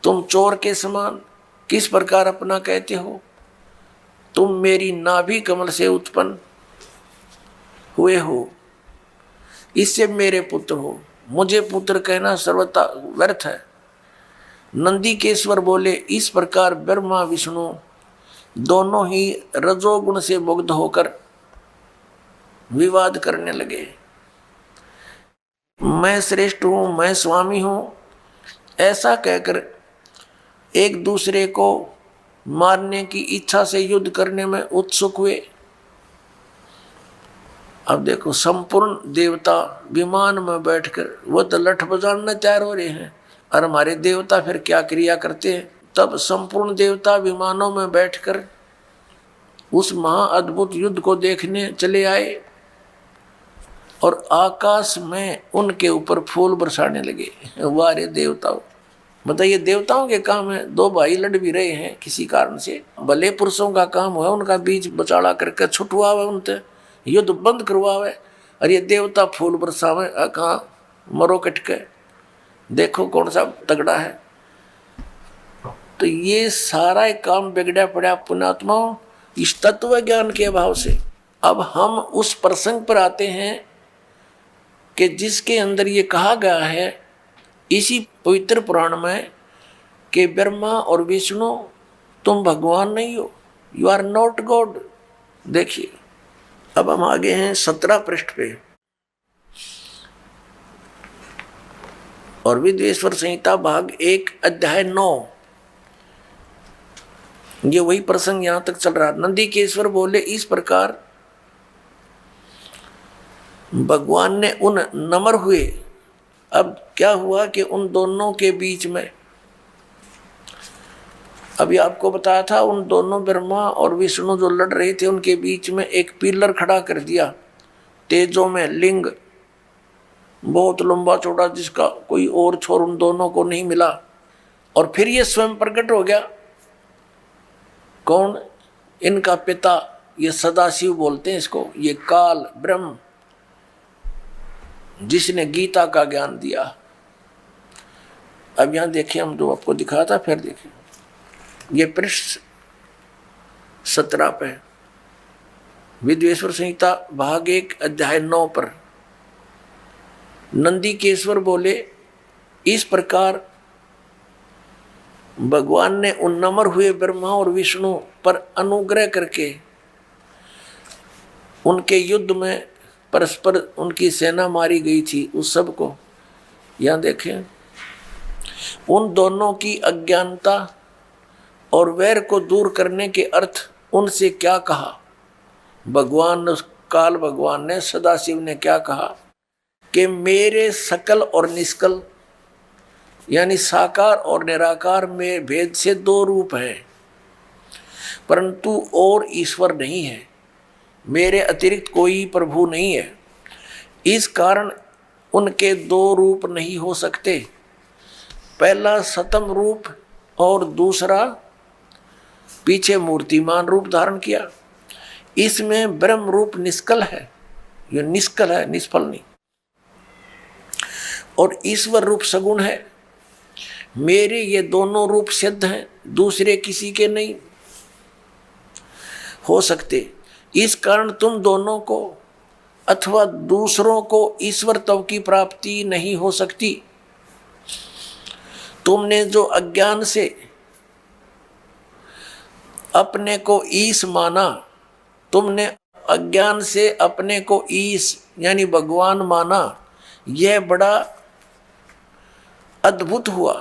तुम चोर के समान किस प्रकार अपना कहते हो? तुम मेरी नाभि कमल से उत्पन्न हुए हो, इससे मेरे पुत्र हो, मुझे पुत्र कहना सर्वथा व्यर्थ है। नंदी केश्वर बोले, इस प्रकार ब्रह्मा विष्णु दोनों ही रजोगुण से मुग्ध होकर विवाद करने लगे। मैं श्रेष्ठ हूं, मैं स्वामी हूं, ऐसा कहकर एक दूसरे को मारने की इच्छा से युद्ध करने में उत्सुक हुए। अब देखो, संपूर्ण देवता विमान में बैठकर वो तो लठ बजाने तैयार हो रहे हैं, और हमारे देवता फिर क्या क्रिया करते हैं? तब संपूर्ण देवता विमानों में बैठकर उस महा अद्भुत युद्ध को देखने चले आए और आकाश में उनके ऊपर फूल बरसाने लगे। वारे देवताओं, बताइए, देवताओं के काम है, दो भाई लड़ भी रहे हैं किसी कारण से, भले पुरुषों का काम हुआ उनका बीच बचाड़ा करके छुटवावे, उनसे युद्ध बंद करवावे, और ये देवता फूल बरसावे। कहाँ मरो कटके, देखो कौन सा तगड़ा है। तो ये सारा काम बिगड़ा पड़ा पुण्यात्माओं इस तत्व ज्ञान के अभाव से। अब हम उस प्रसंग पर आते हैं कि जिसके अंदर ये कहा गया है इसी पवित्र पुराण में कि ब्रह्मा और विष्णु तुम भगवान नहीं हो, यू आर नॉट गॉड। देखिए, अब हम आगे हैं 17 पृष्ठ पे। और विद्वेश्वर संहिता भाग 1 अध्याय 9, ये वही प्रसंग यहां तक चल रहा। नंदीकेश्वर बोले, इस प्रकार भगवान ने उन नम्र हुए। अब क्या हुआ कि उन दोनों के बीच में, अभी आपको बताया था, उन दोनों ब्रह्मा और विष्णु जो लड़ रहे थे उनके बीच में एक पिलर खड़ा कर दिया तेजों में, लिंग बहुत लंबा चौड़ा, जिसका कोई और छोर उन दोनों को नहीं मिला। और फिर ये स्वयं प्रकट हो गया। कौन? इनका पिता, ये सदाशिव बोलते हैं इसको, ये काल ब्रह्म, जिसने गीता का ज्ञान दिया। अब यहां देखिए, हम जो आपको दिखाया था, फिर देखिए ये पृष्ठ 17 पे विद्वेश्वर संहिता भाग 1 अध्याय 9 पर नंदीकेश्वर बोले, इस प्रकार भगवान ने उन नम्र हुए ब्रह्मा और विष्णु पर अनुग्रह करके उनके युद्ध में परस्पर उनकी सेना मारी गई थी, उस सब को यहां देखें। उन दोनों की अज्ञानता और वैर को दूर करने के अर्थ उनसे क्या कहा? काल भगवान ने, सदाशिव ने क्या कहा कि मेरे सकल और निष्कल यानी साकार और निराकार में भेद से 2 रूप हैं, परंतु और ईश्वर नहीं है, मेरे अतिरिक्त कोई प्रभु नहीं है। इस कारण उनके 2 रूप नहीं हो सकते। पहला सतम रूप और दूसरा पीछे मूर्तिमान रूप धारण किया। इसमें ब्रह्म रूप निष्कल है, ये निष्कल है, निष्फल नहीं। और ईश्वर रूप सगुण है। मेरे ये दोनों रूप सिद्ध हैं, दूसरे किसी के नहीं हो सकते। इस कारण तुम दोनों को अथवा दूसरों को ईश्वर तव की प्राप्ति नहीं हो सकती। तुमने जो अज्ञान से अपने को ईश माना, तुमने अज्ञान से अपने को ईश यानी भगवान माना, यह बड़ा अद्भुत हुआ।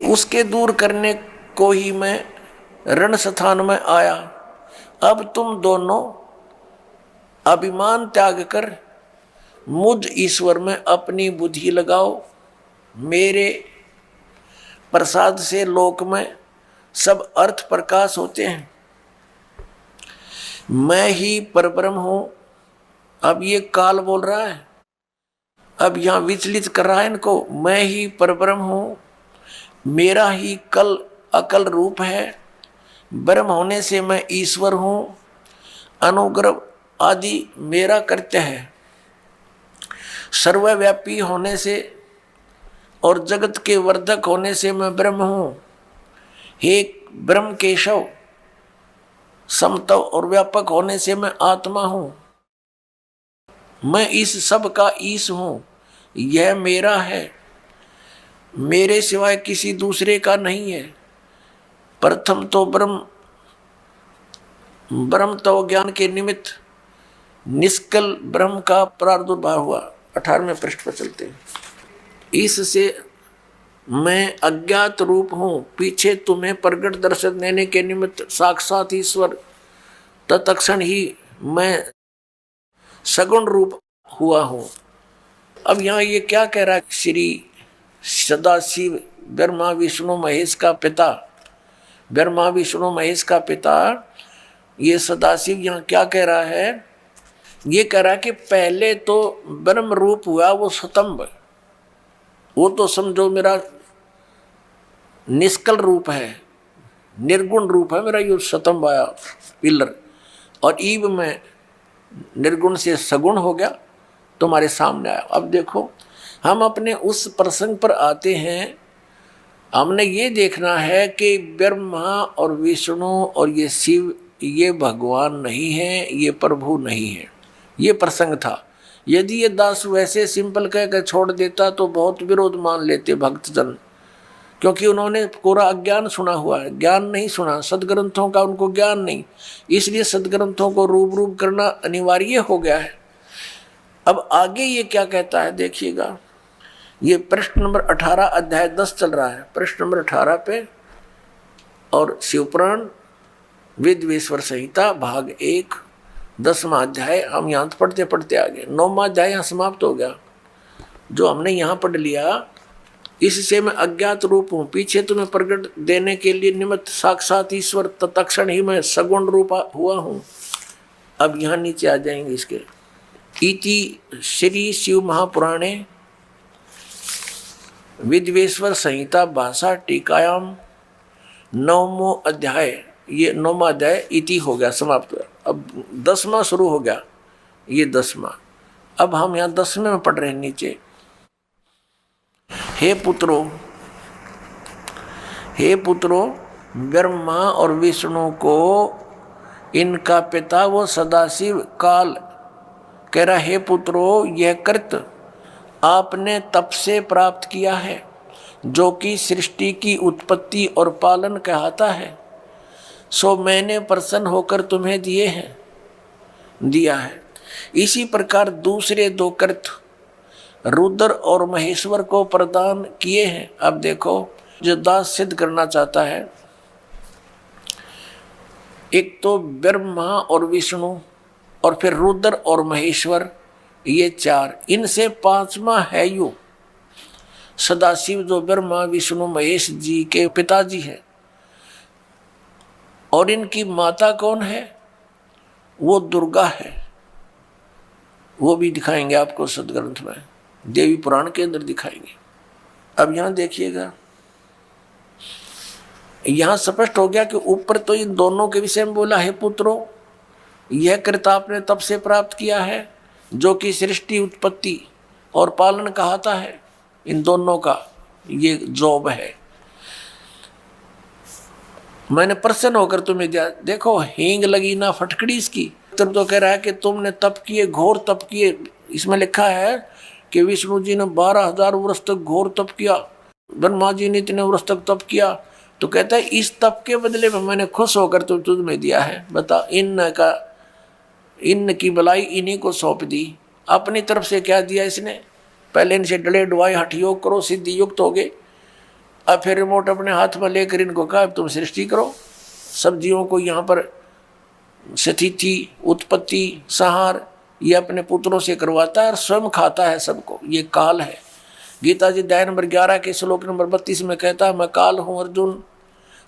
उसके दूर करने को ही मैं रण स्थान में आया। अब तुम दोनों अभिमान त्याग कर मुझ ईश्वर में अपनी बुद्धि लगाओ। मेरे प्रसाद से लोक में सब अर्थ प्रकाश होते हैं। मैं ही परब्रह्म हूं। अब ये काल बोल रहा है, अब यहां विचलित कर रहा है इनको। मैं ही परब्रह्म हूं, मेरा ही कल अकल रूप है। ब्रह्म होने से मैं ईश्वर हूं। अनुग्रह आदि मेरा कृत्य है। सर्वव्यापी होने से और जगत के वर्धक होने से मैं ब्रह्म हूं। हे ब्रह्म केशव, समतव और व्यापक होने से मैं आत्मा हूं। मैं इस सब का ईश हूं। यह मेरा है, मेरे सिवाय किसी दूसरे का नहीं है। प्रथम तो ब्रह्म तो ज्ञान के निमित्त निष्कल ब्रह्म का प्रादुर्भाव हुआ। 18वें पृष्ठ पर चलते हैं। इससे मैं अज्ञात रूप हूं, पीछे तुम्हें प्रगट दर्शन देने के निमित्त साक्षात ईश्वर, तत्क्षण ही मैं सगुण रूप हुआ हूं। अब यहां ये क्या कह रहा है? श्री सदाशिव ब्रह्मा विष्णु महेश का पिता, ब्रह्मा विष्णु महेश का पिता, ये सदाशिव यहां क्या कह रहा है? ये कह रहा है कि पहले तो ब्रह्म रूप हुआ वो स्तंभ, वो तो समझो मेरा निष्कल रूप है, निर्गुण रूप है मेरा। ये स्तंभ आया पिलर, और ईब में निर्गुण से सगुण हो गया, तुम्हारे सामने आया। अब देखो, हम अपने उस प्रसंग पर आते हैं। हमने ये देखना है कि ब्रह्मा और विष्णु और ये शिव, ये भगवान नहीं है, ये प्रभु नहीं है। ये प्रसंग था। यदि ये दास वैसे सिंपल कहकर छोड़ देता तो बहुत विरोध मान लेते भक्तजन, क्योंकि उन्होंने पूरा अज्ञान सुना हुआ है, ज्ञान नहीं सुना, सदग्रंथों का उनको ज्ञान नहीं। इसलिए सदग्रंथों को रूप रूप करना अनिवार्य हो गया है। अब आगे ये क्या कहता है देखिएगा, ये प्रश्न नंबर 18 अध्याय 10 चल रहा है, प्रश्न नंबर 18 पे, और शिवपुराण वेदवेश्वर संहिता भाग 1 10वां अध्याय हम यहाँ पढ़ते पढ़ते आगे 9वां अध्याय यहाँ समाप्त हो गया। जो हमने यहाँ पढ़ लिया, इससे मैं अज्ञात रूप हूँ, पीछे तुम्हें प्रकट देने के लिए निमित्त साक्षात ईश्वर, तत्क्षण ही मैं सगुण रूप हुआ हूँ। अब यहाँ नीचे आ जाएंगे इसके, इति श्री शिव महापुराणे विद्वेश्वर संहिता भाषा टीकायाम 9वां अध्याय, ये 9वां अध्याय इति हो गया समाप्त। अब 10वां शुरू हो गया, ये 10वां। अब हम यहाँ 10वें में पढ़ रहे हैं नीचे। हे पुत्रों, ब्रह्मा और विष्णु को इनका पिता वो सदाशिव काल कह रहा, हे पुत्रों, यह कृत आपने तप से प्राप्त किया है, जो कि सृष्टि की उत्पत्ति और पालन कहलाता है, सो मैंने प्रसन्न होकर तुम्हें दिया है। इसी प्रकार दूसरे 2 कृत रुद्र और महेश्वर को प्रदान किए हैं। अब देखो, जो दास सिद्ध करना चाहता है, एक तो ब्रह्मा और विष्णु और फिर रुद्र और महेश्वर, ये 4, इनसे 5वां है यू सदाशिव, जो ब्रह्मा विष्णु महेश जी के पिताजी हैं। और इनकी माता कौन है? वो दुर्गा है। वो भी दिखाएंगे आपको सदग्रंथ में, देवी पुराण के अंदर दिखाएंगे। अब यहां देखिएगा, यहां स्पष्ट हो गया कि ऊपर तो इन दोनों के विषय में बोला है, पुत्रों, यह कृत आपने तब से प्राप्त किया है, जो कि सृष्टि उत्पत्ति और पालन कहता है। इन दोनों का ये जॉब है। मैंने प्रसन्न होकर तुम्हें दिया। देखो, हींग लगी ना फटकड़ी इसकी। तो कह रहा है कि तुमने तप किए, घोर तप किए। इसमें लिखा है कि विष्णु जी ने 12,000 वर्ष तक घोर तप किया, ब्रह्मा जी ने इतने वर्ष तक तप किया। तो कहता है इस तप के बदले में मैंने खुश होकर तुम्हें दिया है। बता, इन की भलाई इन्हीं को सौंप दी। अपनी तरफ से क्या दिया इसने? पहले इनसे डले डुआई हठ योग करो, सिद्धि युक्त हो गए। अब फिर रिमोट अपने हाथ में लेकर इनको कहा तुम सृष्टि करो। सब जीवों को यहाँ पर स्थिति, उत्पत्ति, संहार ये अपने पुत्रों से करवाता है और स्वयं खाता है सबको। ये काल है। गीता जी अध्याय नंबर 11 के श्लोक नंबर 32 में कहता है, मैं काल हूँ अर्जुन,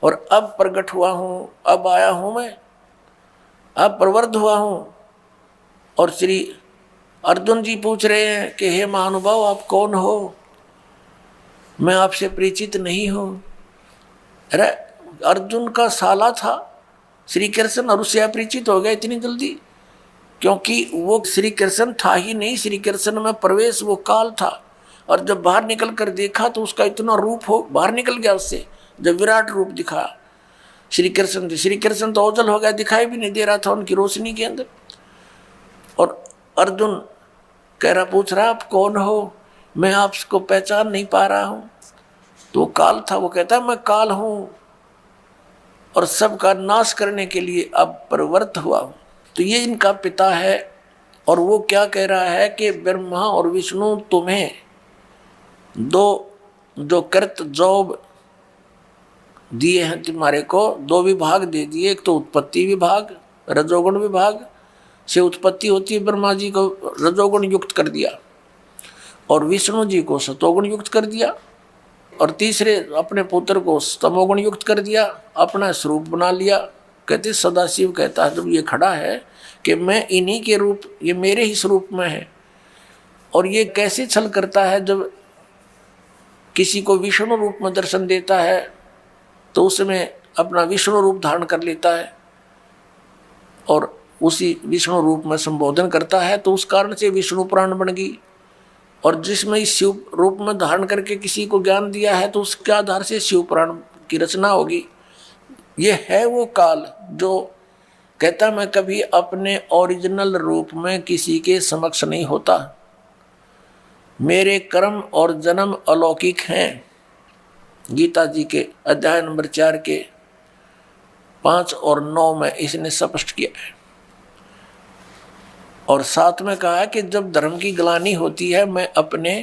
और अब प्रकट हुआ हूँ, अब आया हूँ मैं, अब प्रवृद्ध हुआ हूँ। और श्री अर्जुन जी पूछ रहे हैं कि हे महानुभाव, आप कौन हो? मैं आपसे परिचित नहीं हूँ। अरे अर्जुन का साला था श्री कृष्ण, और उससे अपरिचित हो गया इतनी जल्दी? क्योंकि वो श्री कृष्ण था ही नहीं, श्री कृष्ण में प्रवेश वो काल था। और जब बाहर निकल कर देखा तो उसका इतना रूप हो बाहर निकल गया उससे, जब विराट रूप दिखा श्री कृष्ण तो ओझल हो गया, दिखाई भी नहीं दे रहा था उनकी रोशनी के अंदर। और अर्जुन कह रहा, पूछ रहा आप कौन हो? मैं आपको पहचान नहीं पा रहा हूँ। तो काल था। वो कहता है मैं काल हूँ और सबका नाश करने के लिए अब प्रवृत्त हुआ हूँ। तो ये इनका पिता है। और वो क्या कह रहा है कि ब्रह्मा और विष्णु तुम्हें 2 जो कृत जॉब दिए हैं, तुम्हारे को 2 विभाग दे दिए। एक तो उत्पत्ति विभाग, रजोगुण विभाग से उत्पत्ति होती है, ब्रह्मा जी को रजोगुण युक्त कर दिया और विष्णु जी को सतोगुण युक्त कर दिया, और तीसरे अपने पुत्र को तमोगुण युक्त कर दिया, अपना स्वरूप बना लिया। कहते सदाशिव कहता है जब ये खड़ा है कि मैं इन्हीं के रूप, ये मेरे ही स्वरूप में है। और ये कैसे छल करता है, जब किसी को विष्णु रूप में दर्शन देता है तो उसमें अपना विष्णु रूप धारण कर लेता है और उसी विष्णु रूप में संबोधन करता है। तो उस कारण से विष्णु पुराण बन गई। और जिसमें इस शिव रूप में धारण करके किसी को ज्ञान दिया है तो उसके आधार से शिव पुराण की रचना होगी। ये है वो काल जो कहता मैं कभी अपने ओरिजिनल रूप में किसी के समक्ष नहीं होता, मेरे कर्म और जन्म अलौकिक हैं। गीता जी के अध्याय नंबर 4 के 5 और 9 में इसने स्पष्ट किया है। और साथ में कहा है कि जब धर्म की ग्लानि होती है मैं अपने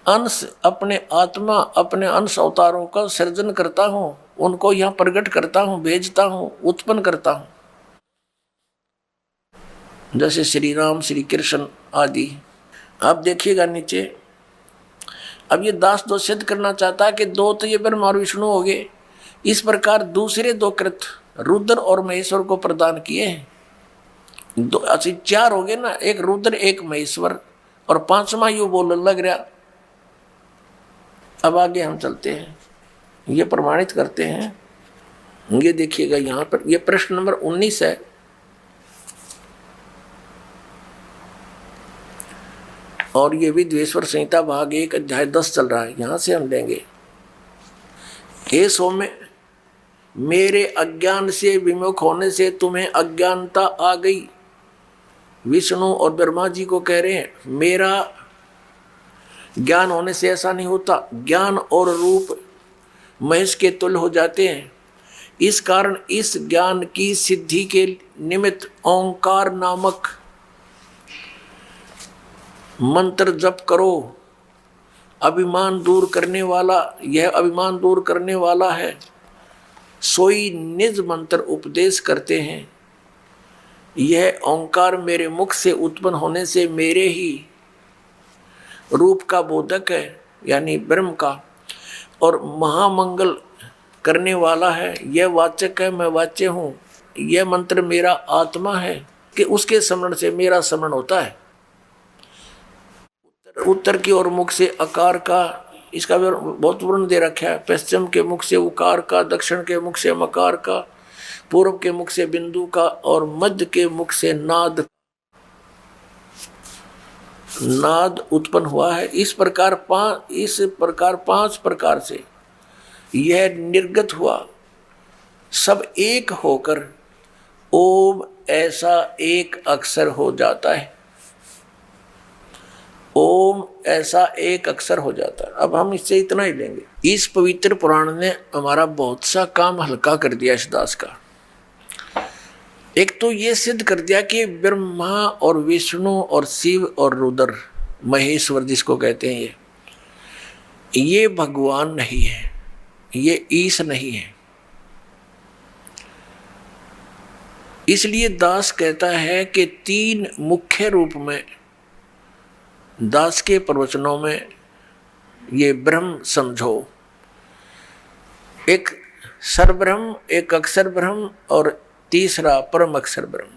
अंश, अपने आत्मा, अपने अंश अवतारों का सृजन करता हूँ, उनको यहाँ प्रकट करता हूँ, भेजता हूँ, उत्पन्न करता हूँ, जैसे श्री राम, श्री कृष्ण आदि। अब देखिएगा नीचे, अब ये दास दो सिद्ध करना चाहता है कि दो तो ये ब्रह्मा और विष्णु हो गए, इस प्रकार दूसरे दो कृत रुद्र और महेश्वर को प्रदान किए हैं। दो अच्छी चार हो गए ना, एक रुद्र एक महेश्वर, और पांचवा यू बोलने लग रहा। अब आगे हम चलते हैं, ये प्रमाणित करते हैं। ये देखिएगा यहाँ पर, ये प्रश्न नंबर 19 है। और ये विद्वेश्वर संहिता भाग 1 अध्याय 10 चल रहा है, यहां से हम लेंगे। हे सौम्य, मेरे अज्ञान से विमुख होने से तुम्हें अज्ञानता आ गई। विष्णु और ब्रह्मा जी को कह रहे हैं, मेरा ज्ञान होने से ऐसा नहीं होता, ज्ञान और रूप महेश के तुल्य हो जाते हैं। इस कारण इस ज्ञान की सिद्धि के निमित्त ओंकार नामक मंत्र जप करो। अभिमान दूर करने वाला, यह अभिमान दूर करने वाला है, सोई निज मंत्र उपदेश करते हैं। यह ओंकार मेरे मुख से उत्पन्न होने से मेरे ही रूप का बोधक है, यानी ब्रह्म का, और महामंगल करने वाला है। यह वाचक है, मैं वाच्य हूँ। यह मंत्र मेरा आत्मा है कि उसके स्मरण से मेरा स्मरण होता है। उत्तर की ओर मुख से आकार का, इसका बहुत वर्णन दे रखा है। पश्चिम के मुख से उकार का, दक्षिण के मुख से मकार का, पूर्व के मुख से बिंदु का, और मध्य के मुख से नाद उत्पन्न हुआ है। इस प्रकार पांच प्रकार से यह निर्गत हुआ, सब एक होकर ओम ऐसा एक अक्षर हो जाता है। ओम ऐसा एक अक्षर हो जाता है। अब हम इससे इतना ही लेंगे। इस पवित्र पुराण ने हमारा बहुत सा काम हल्का कर दिया इस दास का। एक तो ये सिद्ध कर दिया कि ब्रह्मा और विष्णु और शिव और रुद्र, महेश्वर जिसको कहते हैं, ये भगवान नहीं है, ये ईश नहीं है। इसलिए दास कहता है कि तीन मुख्य रूप में दास के प्रवचनों में ये ब्रह्म समझो। एक सरब्रह्म, एक अक्षर ब्रह्म, और तीसरा परम अक्षर ब्रह्म।